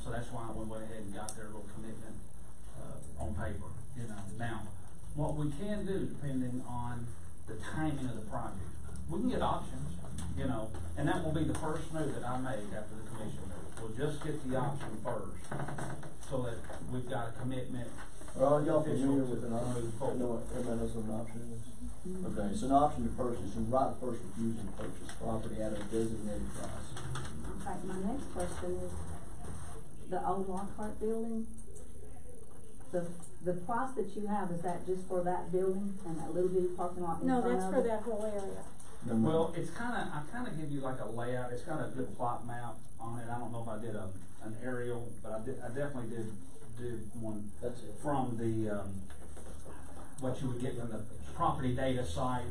so that's why we went ahead and got their little commitment, on paper, you know. Now, what we can do, depending on the timing of the project, we can get options, you know, and that will be the first move that I make after the commission move. We'll just get the option first, so that we've got a commitment. Are y'all familiar with an to option? move forward. No, everybody knows what an option is? Okay, so an option to purchase, and right of first refusal to purchase property at a designated price. Okay, my next question is, the old Lockhart building, the price that you have, is that just for that building and that little bitty parking lot in No, front of it? that's for that whole area. Well, it's I kinda give you like a layout, it's got a good plot map on it. I don't know if I did an aerial, but I definitely did one That's it. from the, what you would get from the property data site.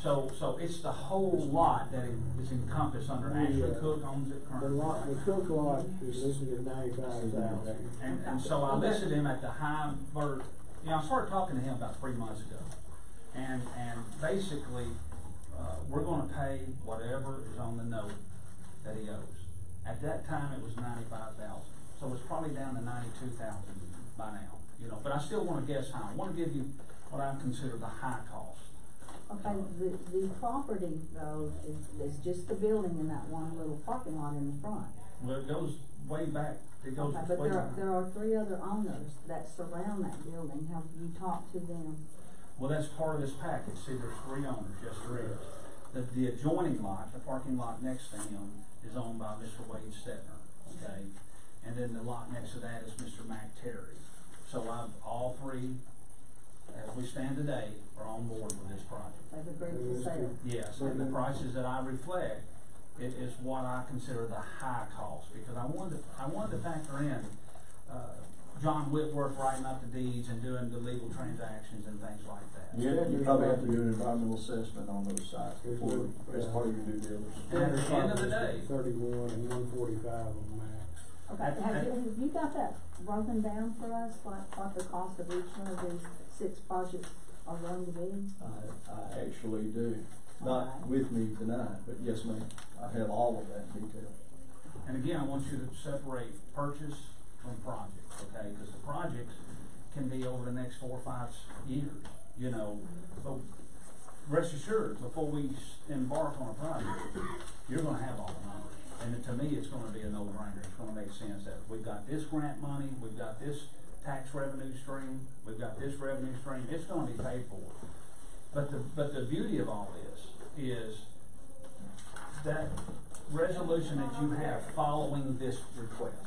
So it's the whole lot that is encompassed under, Ashley Cook owns it currently. The Cook lot is listed at 95,000. And so I listed him at the high I started talking to him about 3 months ago. And basically, we're gonna pay whatever is on the note that he owes. At that time, it was 95,000, so it's probably down to 92,000 by now, you know, but I still wanna guess high. I wanna give you what I consider the high cost. Okay, the property though, is just the building in that one little parking lot in the front. Well, it goes way back, it goes Okay, but way back. there are 3 other owners that surround that building. Have you talked to them? Well, that's part of this package. See, there's 3 owners, yes there is. The adjoining lot, the parking lot next to him, is owned by Mr. Wade Stetner, okay? And then the lot next to that is Mr. Mac Terry. So all 3, as we stand today, are on board with this project. They've agreed to sell. Yes, and the prices that I reflect is what I consider the high cost, because I wanted to factor in, John Whitworth writing up the deeds and doing the legal transactions and things like that. Yeah, you probably have to do an environmental assessment on those sites before, as part of your due diligence. And at the end of the day, 31 and 145 on the max. Okay, have you got that broken down for us, like what the cost of each one of these 6 projects are going to be? I actually do. Not with me tonight, but yes, ma'am. I have all of that detail. and again, I want you to separate purchase from project, okay? Because the projects can be over the next 4 or 5 years, you know. But rest assured, before we embark on a project, you're going to have all the numbers. And to me, it's going to be a no-brainer. It's going to make sense that we've got this grant money, we've got this tax revenue stream, we've got this revenue stream. It's going to be paid for. But the beauty of all this is that resolution that you have following this request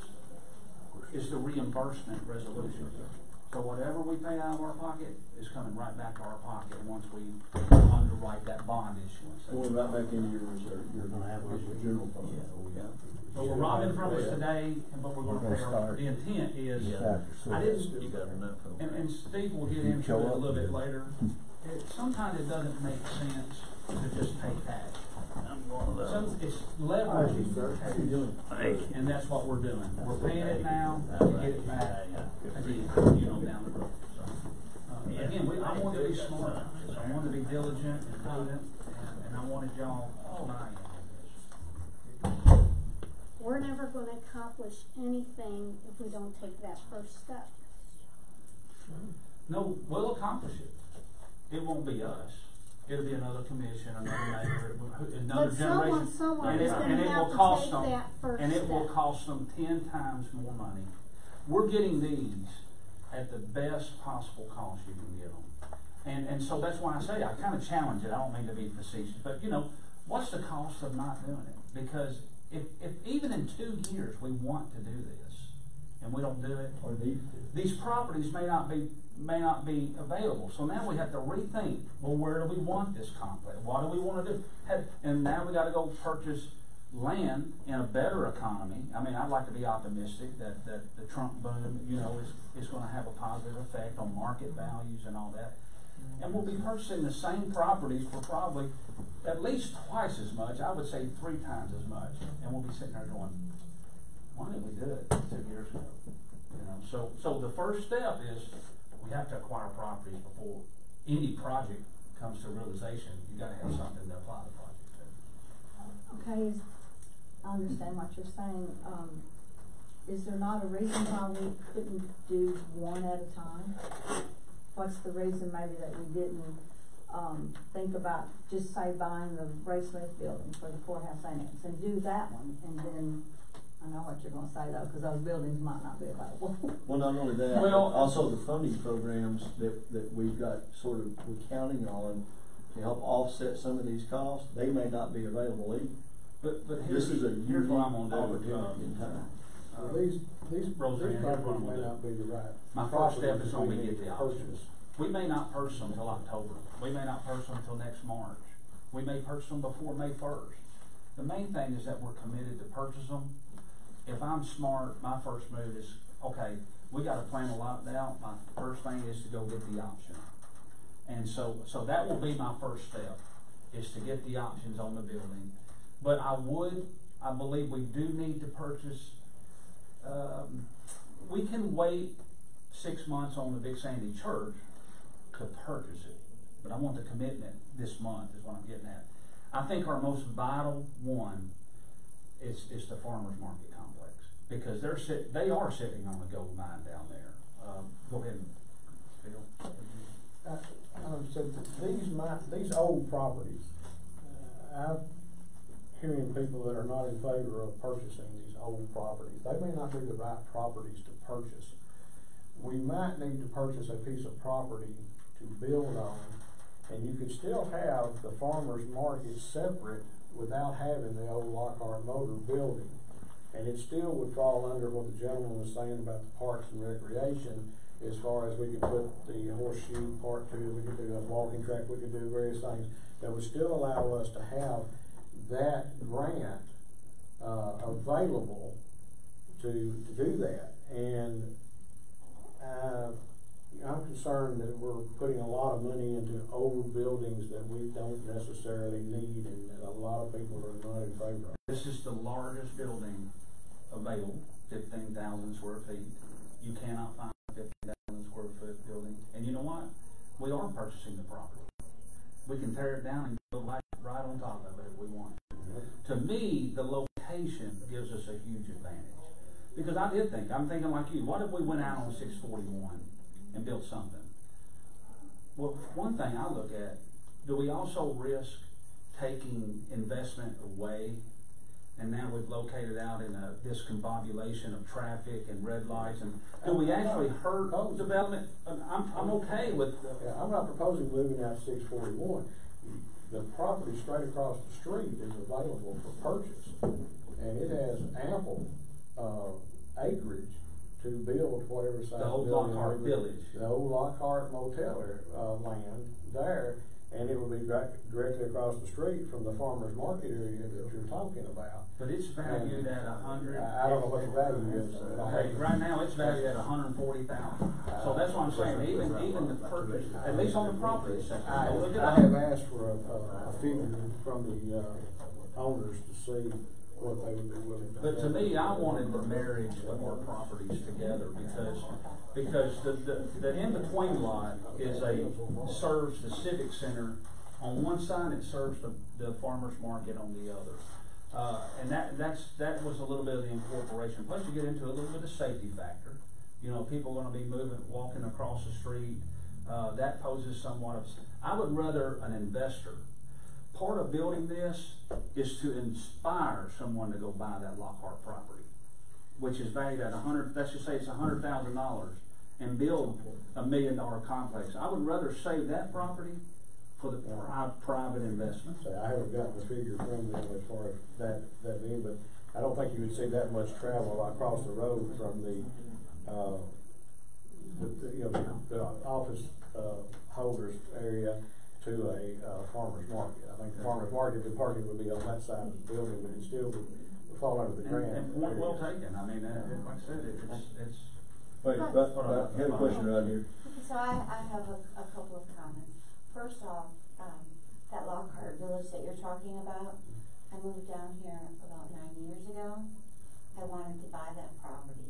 is the reimbursement resolution. So whatever we pay out of our pocket is coming right back to our pocket once we underwrite that bond issuance. Going right back into your reserve, your general fund. So we're robbing from us today, but we're gonna pay our, the intent is, I didn't, and Steve will get into it a little bit later. Sometimes it doesn't make sense to just pay tax. It's leveraging, and that's what we're doing. We're paying it now to get it back again, down the road. So, again, I want to be smart. I want to be diligent and prudent, and I wanted y'all tonight. We're never going to accomplish anything if we don't take that first step. No, we'll accomplish it. It won't be us. It'll be another commission, another mayor, another generation. Someone is going to have to take that first step. And it will cost them 10 times more money. We're getting these at the best possible cost you can get them. And so that's why I say, I kinda challenge it, I don't mean to be facetious, but you know, what's the cost of not doing it? Because if even in 2 years we want to do this, and we don't do it, Or need to. these properties may not be available. So now we have to rethink, well, where do we want this complex? What do we wanna do? And now we gotta go purchase land in a better economy. I mean, I'd like to be optimistic that the Trump boom, you know, is gonna have a positive effect on market values and all that. And we'll be purchasing the same properties for probably at least twice as much, I would say 3 times as much. And we'll be sitting there going, why didn't we do it 2 years ago? You know, so the first step is we have to acquire properties before any project comes to realization. You gotta have something to apply the project to. Okay, I understand what you're saying. Is there not a reason why we couldn't do one at a time? What's the reason maybe that we didn't, think about just say buying the Ray Smith building for the courthouse annex and do that one, and then, I know what you're gonna say though, cause those buildings might not be available. Well, not only that, Well, also the funding programs that we've got we're counting on to help offset some of these costs, they may not be available either. But This is a here's what I'm unique gonna do. opportunity in time. Well, these Roseanne, here's what I'm properties gonna may do. not be the right. My first step properties is gonna we be need get the to options. purchase. We may not purchase them till October. We may not purchase them till next March. We may purchase them before May 1st. The main thing is that we're committed to purchase them. If I'm smart, my first move is, okay, we gotta plan a lot out. My first thing is to go get the option. And so that will be my first step, is to get the options on the building. But I believe we do need to purchase, we can wait 6 months on the Big Sandy Church to purchase it. But I want the commitment this month is what I'm getting at. I think our most vital one is the farmer's market complex, because they are sitting on a gold mine down there. Go ahead, Phil. So these old properties, I'm hearing people that are not in favor of purchasing these old properties. They may not be the right properties to purchase. We might need to purchase a piece of property to build on, and you could still have the farmer's market separate without having the old Lockhart Motor building. And it still would fall under what the gentleman was saying about the parks and recreation, as far as we could put the horseshoe part to it, we could do a walking track, we could do various things that would still allow us to have that grant available to do that. And I'm concerned that we're putting a lot of money into old buildings that we don't necessarily need, and that a lot of people are not in favor of. This is the largest building available, 15,000 square feet. You cannot find a 15,000 square foot building. And you know what? We are purchasing the property. We can tear it down and build right on top of it if we want. To me, the location gives us a huge advantage. Because I'm thinking like you, what if we went out on 641 and built something? Well, one thing I look at, do we also risk taking investment away, and now we've located out in a discombobulation of traffic and red lights, and do we actually hurt development? I'm okay with. Yeah, I'm not proposing moving out 641. The property straight across the street is available for purchase, and it has ample acreage to build whatever size. The old building Lockhart Village. The old Lockhart Motel land there, and it would be directly across the street from the farmer's market area that you're talking about. But it's valued at 100. I don't know what the value is. Okay, right now it's valued at 140,000. So that's what I'm saying. Even the purchase, at least on the property section. I have asked for a figure from the owners to see what they would be willing to. But to me, I wanted the marriage of our properties together, because the in-between lot serves the civic center on one side, it serves the farmer's market on the other. And that was a little bit of the incorporation. Plus you get into a little bit of safety factor. You know, people are gonna be walking across the street. That poses somewhat of, I would rather an investor. Part of building this is to inspire someone to go buy that Lockhart property, which is valued at let's just say it's $100,000. and build $1 million complex. I would rather save that property for the private investment. So I haven't gotten the figure from them as far as that being, but I don't think you would see that much travel across the road from the office holders area to a farmer's market. I think the farmer's market, the parking would be on that side of the building, but it still would fall under the grant. And point well taken. I mean, like I said, it's. Wait, but I have a question right here. Okay, so I have a couple of comments. First off, that Lockhart Village that you're talking about, I moved down here about 9 years ago. I wanted to buy that property.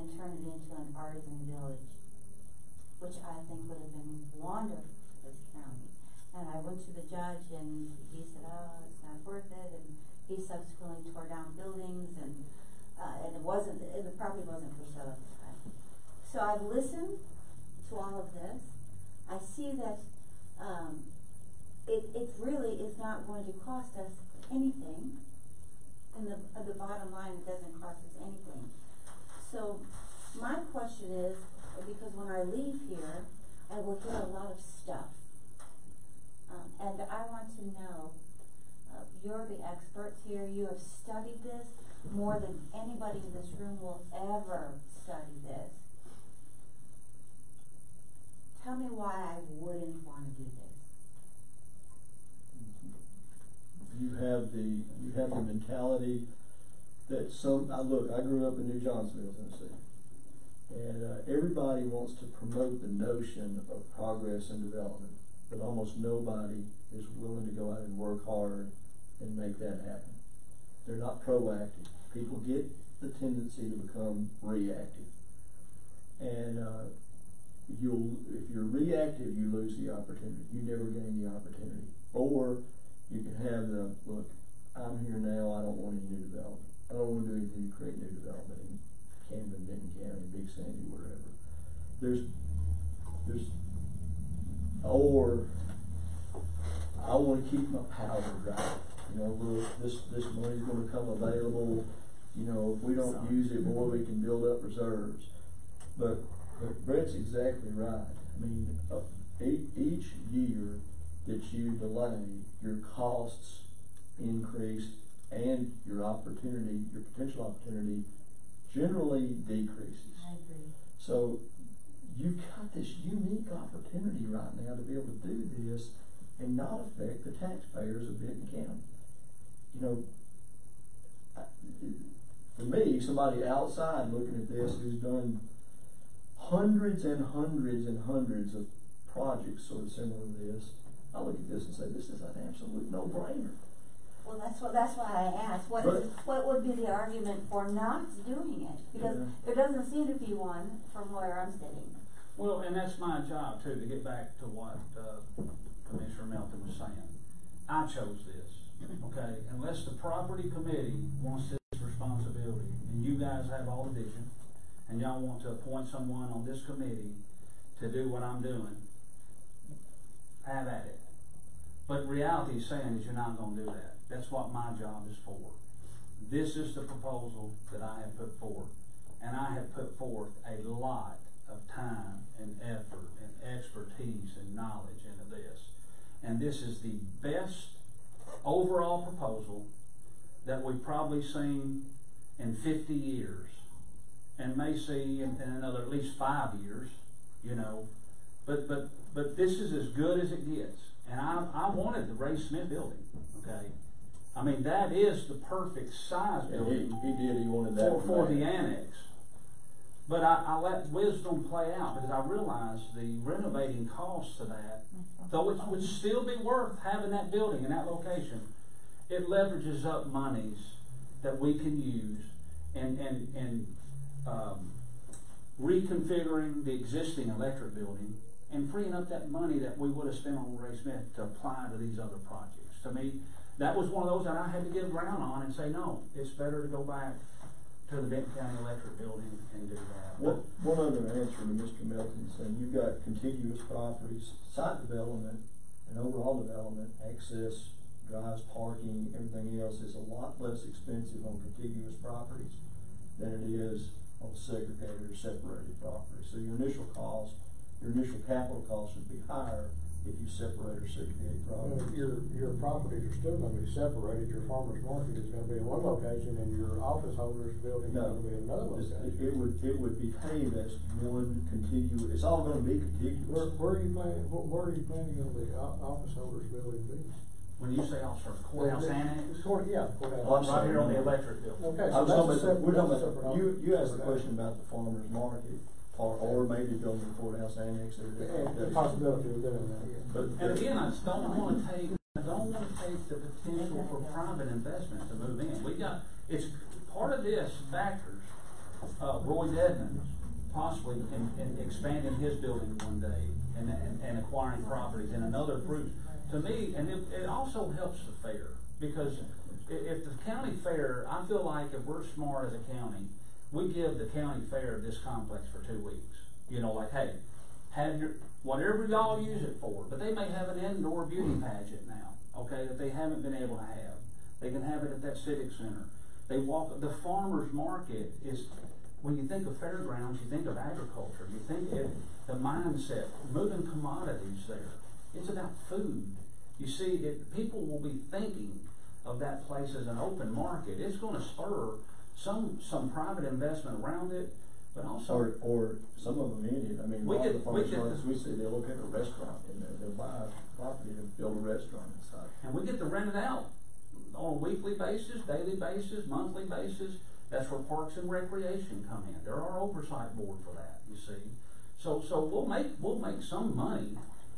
And turn it into an artisan village, which I think would have been wonderful for the county. And I went to the judge and he said, oh, it's not worth it. And he subsequently tore down buildings and the property wasn't for sale at the time. So I've listened to all of this. I see that it really is not going to cost us anything. And the bottom line, it doesn't cost us anything. So my question is, because when I leave here, I will hear a lot of stuff. And I want to know, you're the experts here, you have studied this more than anybody in this room will ever study this. Tell me why I wouldn't want to do this. You have the mentality that I grew up in New Johnsonville, Tennessee, and everybody wants to promote the notion of progress and development, but almost nobody is willing to go out and work hard and make that happen. They're not proactive. People get the tendency to become reactive, and if you're reactive, you lose the opportunity. You never gain the opportunity. Or you can have look, I'm here now, I don't want any new development. I don't want to do anything to create new development in Camden, Benton County, Big Sandy, wherever. Or I want to keep my powder dry. Look, this money's going to come available. If we don't use it, boy, we can build up reserves. But Brett's exactly right. I mean, each year that you delay, your costs increase and your potential opportunity generally decreases. I agree. So you've got this unique opportunity right now to be able to do this and not affect the taxpayers of Benton County. For me, somebody outside looking at this who's done hundreds and hundreds and hundreds of projects sort of similar to this, I look at this and say, this is an absolute no-brainer. Well, that's why I asked. What would be the argument for not doing it? Because there doesn't seem to be one from where I'm sitting. Well, and that's my job too, to get back to what Commissioner Melton was saying. I chose this, okay? Unless the property committee wants this responsibility, and you guys have all the vision, and y'all want to appoint someone on this committee to do what I'm doing, have at it. But reality is saying is you're not going to do that. That's what my job is for. This is the proposal that I have put forth. And I have put forth a lot of time and effort and expertise and knowledge into this. And this is the best overall proposal that we've probably seen in 50 years and may see in another at least 5 years, But this is as good as it gets. And I wanted the Ray Smith building, okay? I mean, that is the perfect size building. He wanted that for the annex. But I let wisdom play out because I realized the renovating costs to that, though it would still be worth having that building in that location, it leverages up monies that we can use and reconfiguring the existing electric building and freeing up that money that we would have spent on Ray Smith to apply to these other projects. To me, that was one of those that I had to give ground on and say, no, it's better to go back to the Benton County Electric building and do that. One other answer to Mr. Melton saying you've got contiguous properties, site development and overall development, access, drives, parking, everything else is a lot less expensive on contiguous properties than it is on segregated or separated property. So your initial capital cost would be higher if you separate or segregate property. Your properties are still gonna be separated, your farmer's market is gonna be in one location, and your office holders building is gonna be in another location. It would behave as one contiguous, it's all gonna be contiguous. Where are you planning on the office holders building be? When you say officer, courthouse annex? Yeah, courthouse. Oh, I'm Right sorry. here on the electric bill. Okay, I so was that's talking a separate, we're talking that's a separate. about, you asked the question about the farmer's market, or maybe building a courthouse annex. The possibility of doing that, yeah. But And again, I don't wanna take the potential for private investment to move in. It's part of this factors, Roy Dedman possibly in expanding his building one day and acquiring properties, and another proves to me, and it also helps the fair, because if the county fair, I feel like if we're smart as a county, we give the county fair this complex for 2 weeks. You know, like, hey, have your, whatever y'all use it for, but they may have an indoor beauty pageant now, okay, that they haven't been able to have. They can have it at that civic center. The farmer's market is, when you think of fairgrounds, you think of agriculture, you think of the mindset, moving commodities there. It's about food. You see, people will be thinking of that place as an open market. It's gonna spur some private investment around it, but also or some of them in it. I mean, all the farmers markets we see, they'll look at a restaurant in there, they'll buy a property and build a restaurant inside. and we get to rent it out on a weekly basis, daily basis, monthly basis. That's where Parks and Recreation come in. They're our oversight board for that, you see. So we'll make some money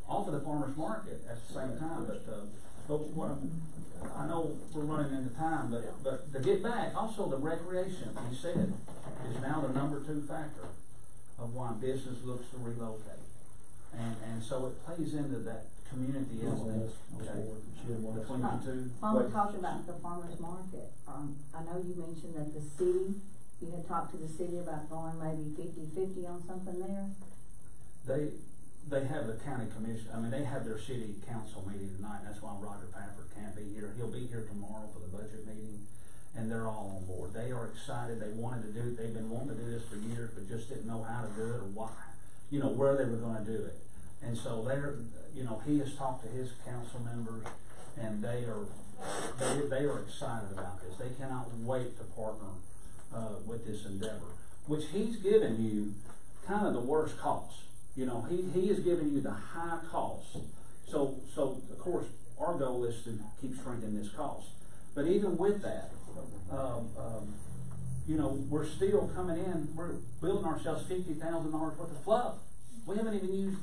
off of the farmer's market at the same time, but what I know we're running into time, but to get back, also the recreation, he said, is now the #2 factor of why business looks to relocate. And so it plays into that community element. Okay. Between the two. While we're talking about the farmer's market, I know you mentioned that the city, you had talked to the city about going maybe 50-50 on something there. They have the county commission, I mean, they have their city council meeting tonight, and that's why Roger Pafford can't be here. He'll be here tomorrow for the budget meeting, and they're all on board. They are excited, they've been wanting to do this for years, but just didn't know how to do it or why, where they were gonna do it. And so he has talked to his council members, and they are excited about this. They cannot wait to partner with this endeavor, which he's given you kind of the worst cost. He is giving you the high cost. So of course our goal is to keep shrinking this cost. But even with that, we're still coming in. We're building ourselves $50,000 worth of fluff. We haven't even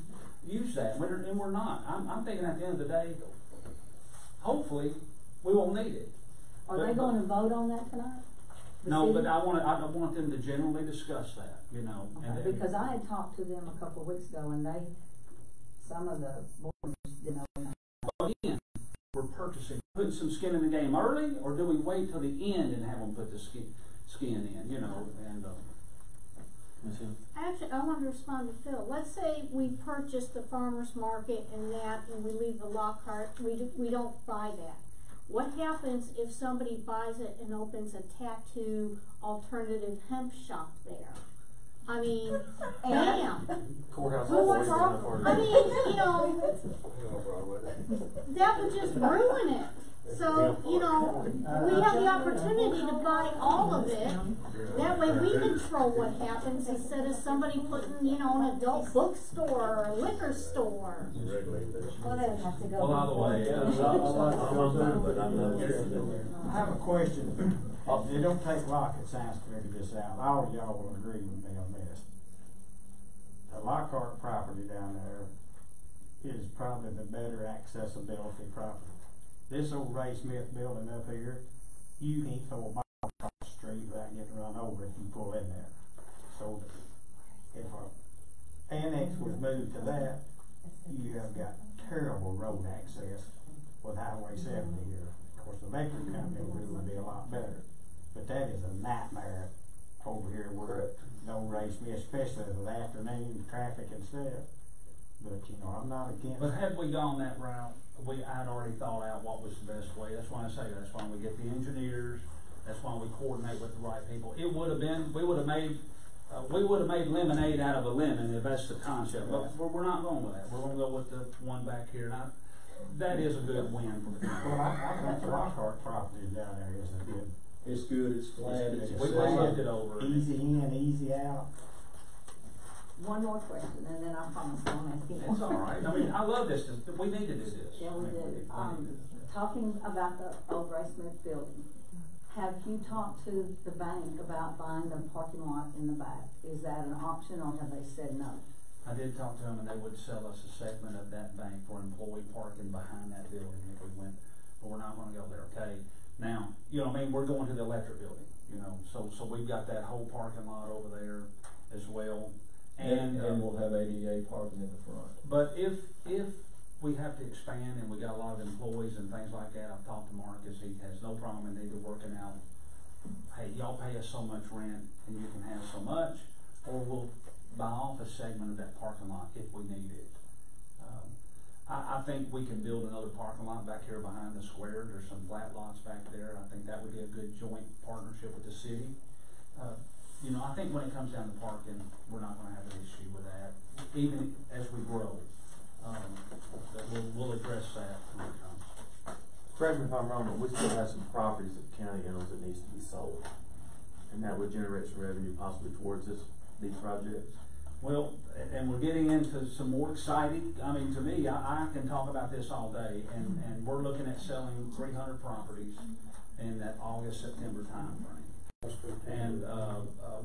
used that, and we're not. I'm thinking at the end of the day, hopefully we won't need it. Are they going to vote on that tonight? No, but I want them to generally discuss that, Okay, because I had talked to them a couple of weeks ago, and some of the boards, Again, we're putting some skin in the game early, or do we wait till the end and have them put the skin in, Actually, I want to respond to Phil. Let's say we purchase the farmer's market and we leave the Lockhart, we don't buy that. What happens if somebody buys it and opens a tattoo alternative hemp shop there? I mean, damn. Courthouse. Who wants all, I mean, that would just ruin it. So, we have the opportunity to buy all of it. That way we control what happens instead of somebody putting, an adult bookstore or a liquor store. well, they have to go. Well, either way, I have a question. It don't take rocket science to figure this out. All of y'all will agree with me on this. The Lockhart property down there is probably the better accessibility property. This old Ray Smith building up here, you can't throw a ball across the street without getting run over if you pull in there. So if an annex was moved to that, you have got terrible road access with Highway 70 here. Of course, the electric company would be a lot better, but that is a nightmare over here where no Ray Smith, especially in the afternoon traffic and stuff. But I'm not against. But had we gone that route, I'd already thought out what was the best way. That's why I say that's why we get the engineers. That's why we coordinate with the right people. We would have made we would have made lemonade out of a lemon if that's the concept, but we're not going with that. We're gonna go with the one back here, and that is a good win for the county. Well, I think the Lockhart property down there is a good. It's good, it's flat, it's We looked it over. Easy in, easy out. One more question, and then I promise I won't ask you. It's all right. I mean, I love this. We need to do this. Yeah, we did. Talking about the old Ray Smith building, have you talked to the bank about buying the parking lot in the back? Is that an option, or have they said no? I did talk to them, and they would sell us a segment of that bank for employee parking behind that building if we went, but we're not gonna go there, okay? Now, you know, I mean, we're going to the electric building, you know, so we've got that whole parking lot over there as well. And we'll have ADA parking in the front. But if we have to expand and we got a lot of employees and things like that, I've talked to Marcus, he has no problem in either working out, hey, y'all pay us so much rent and you can have so much, or we'll buy off a segment of that parking lot if we need it. I think we can build another parking lot back here behind the square. There's some flat lots back there. I think that would be a good joint partnership with the city. You know, I think when it comes down to parking, we're not gonna have an issue with that, even as we grow. But we'll address that when it comes. Correct me if I'm wrong, but we still have some properties that the county owns that needs to be sold. And that would generate some revenue possibly towards these projects. Well, and we're getting into some more exciting, I mean, to me, I can talk about this all day, and we're looking at selling 300 properties in that August, September time frame. And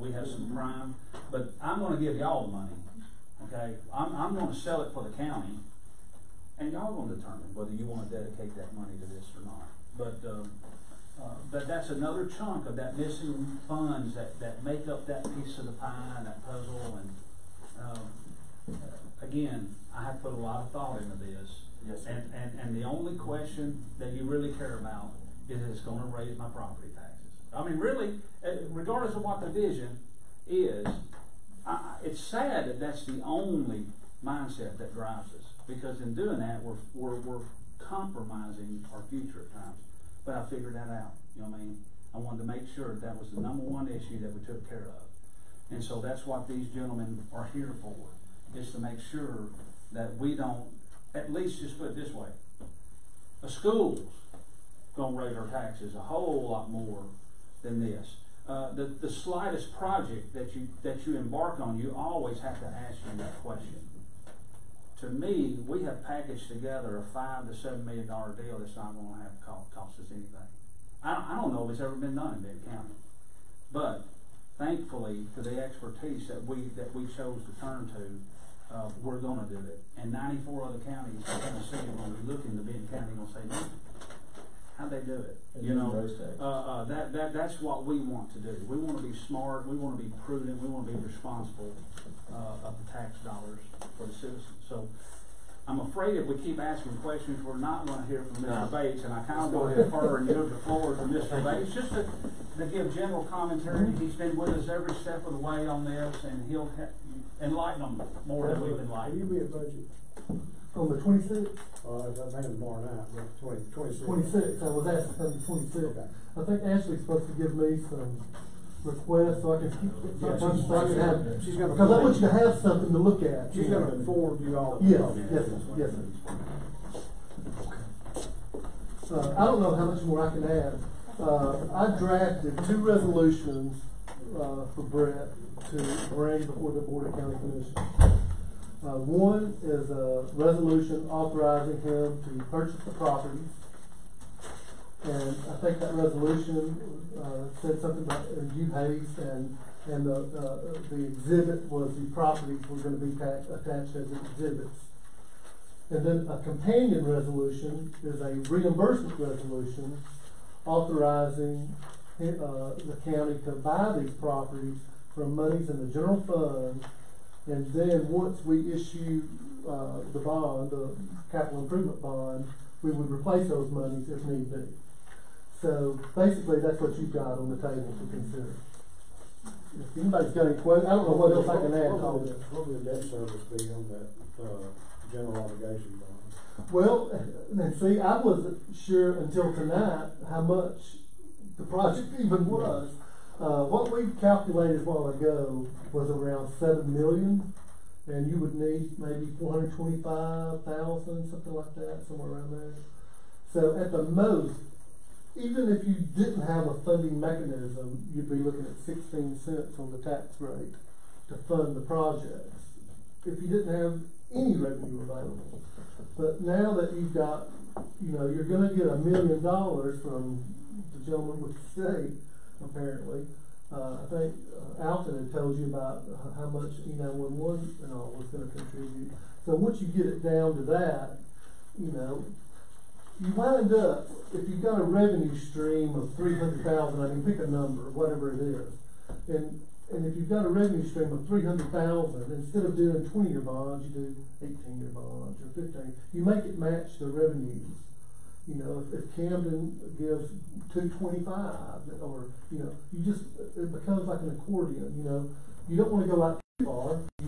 we have some prime, but I'm gonna give y'all the money, okay? I'm gonna sell it for the county, and y'all gonna determine whether you wanna dedicate that money to this or not. But that's another chunk of that missing funds that make up that piece of the pie and that puzzle. And again, I have put a lot of thought into this. Yes, sir. And the only question that you really care about is it's going to raise my property taxes. I mean, really, regardless of what the vision is, it's sad that that's the only mindset that drives us, because in doing that, we're compromising our future at times. But I figured that out. You know what I mean? I wanted to make sure that was the number one issue that we took care of. And so that's what these gentlemen are here for, is to make sure that we don't, at least just put it this way, a school's gonna raise our taxes a whole lot more than this. The slightest project that you embark on, you always have to ask you that question. To me, we have packaged together a $5 to $7 million deal that's not going to have to cost us anything. I don't know if it's ever been done in Benton County, but thankfully, to the expertise that we chose to turn to, we're going to do it. And 94 other counties in Tennessee are going to be looking to Benton County and say, "Man, how'd they do it?" You know, that's what we want to do. We want to be smart. We want to be prudent. We want to be responsible of the tax dollars for the citizens. So I'm afraid if we keep asking questions, we're not going to hear from Mr. Bates, and I kind of want to defer and give the floor to Mr. Bates just to give general commentary. He's been with us every step of the way on this, and he'll enlighten them more than we've enlightened. Will you be at budget? On the 26th? I think tomorrow night, but 26th. 26th, I was asking for the 26th. Okay. I think Ashley's supposed to give me some requests so I can keep it. She's gonna. Because I want you to have something to look at. She's gonna forward you all. Yes, yes, sir. I don't know how much more I can add. I drafted 2 resolutions for Brett to bring before the Board of County Commissioners. One is a resolution authorizing him to purchase the properties. And I think that resolution said something about UHACE, and the exhibit was the properties were going to be attached as exhibits. And then a companion resolution is a reimbursement resolution authorizing the county to buy these properties from monies in the general fund, and then once we issue the bond, the capital improvement bond, we would replace those monies if need be. So basically, that's what you've got on the table to consider. If anybody's got any questions, I don't know what else I can add to all this. What would the debt service be on that general obligation bond? Well, and see, I wasn't sure until tonight how much the project even was. What we calculated a while ago was around 7 million, and you would need maybe 425,000, something like that, somewhere around there. So at the most, even if you didn't have a funding mechanism, you'd be looking at 16 cents on the tax rate to fund the projects, if you didn't have any revenue available. But now that you've got, you're gonna get $1 million from the gentleman with the state, apparently. I think Alton had told you about how much E911 and all was gonna contribute. So once you get it down to that, you wind up, if you've got a revenue stream of 300,000, I mean, pick a number, whatever it is, and if you've got a revenue stream of 300,000, instead of doing 20-year bonds, you do 18-year bonds or 15. You make it match the revenues. If Camden gives 225, or it becomes like an accordion. You don't want to go out too far.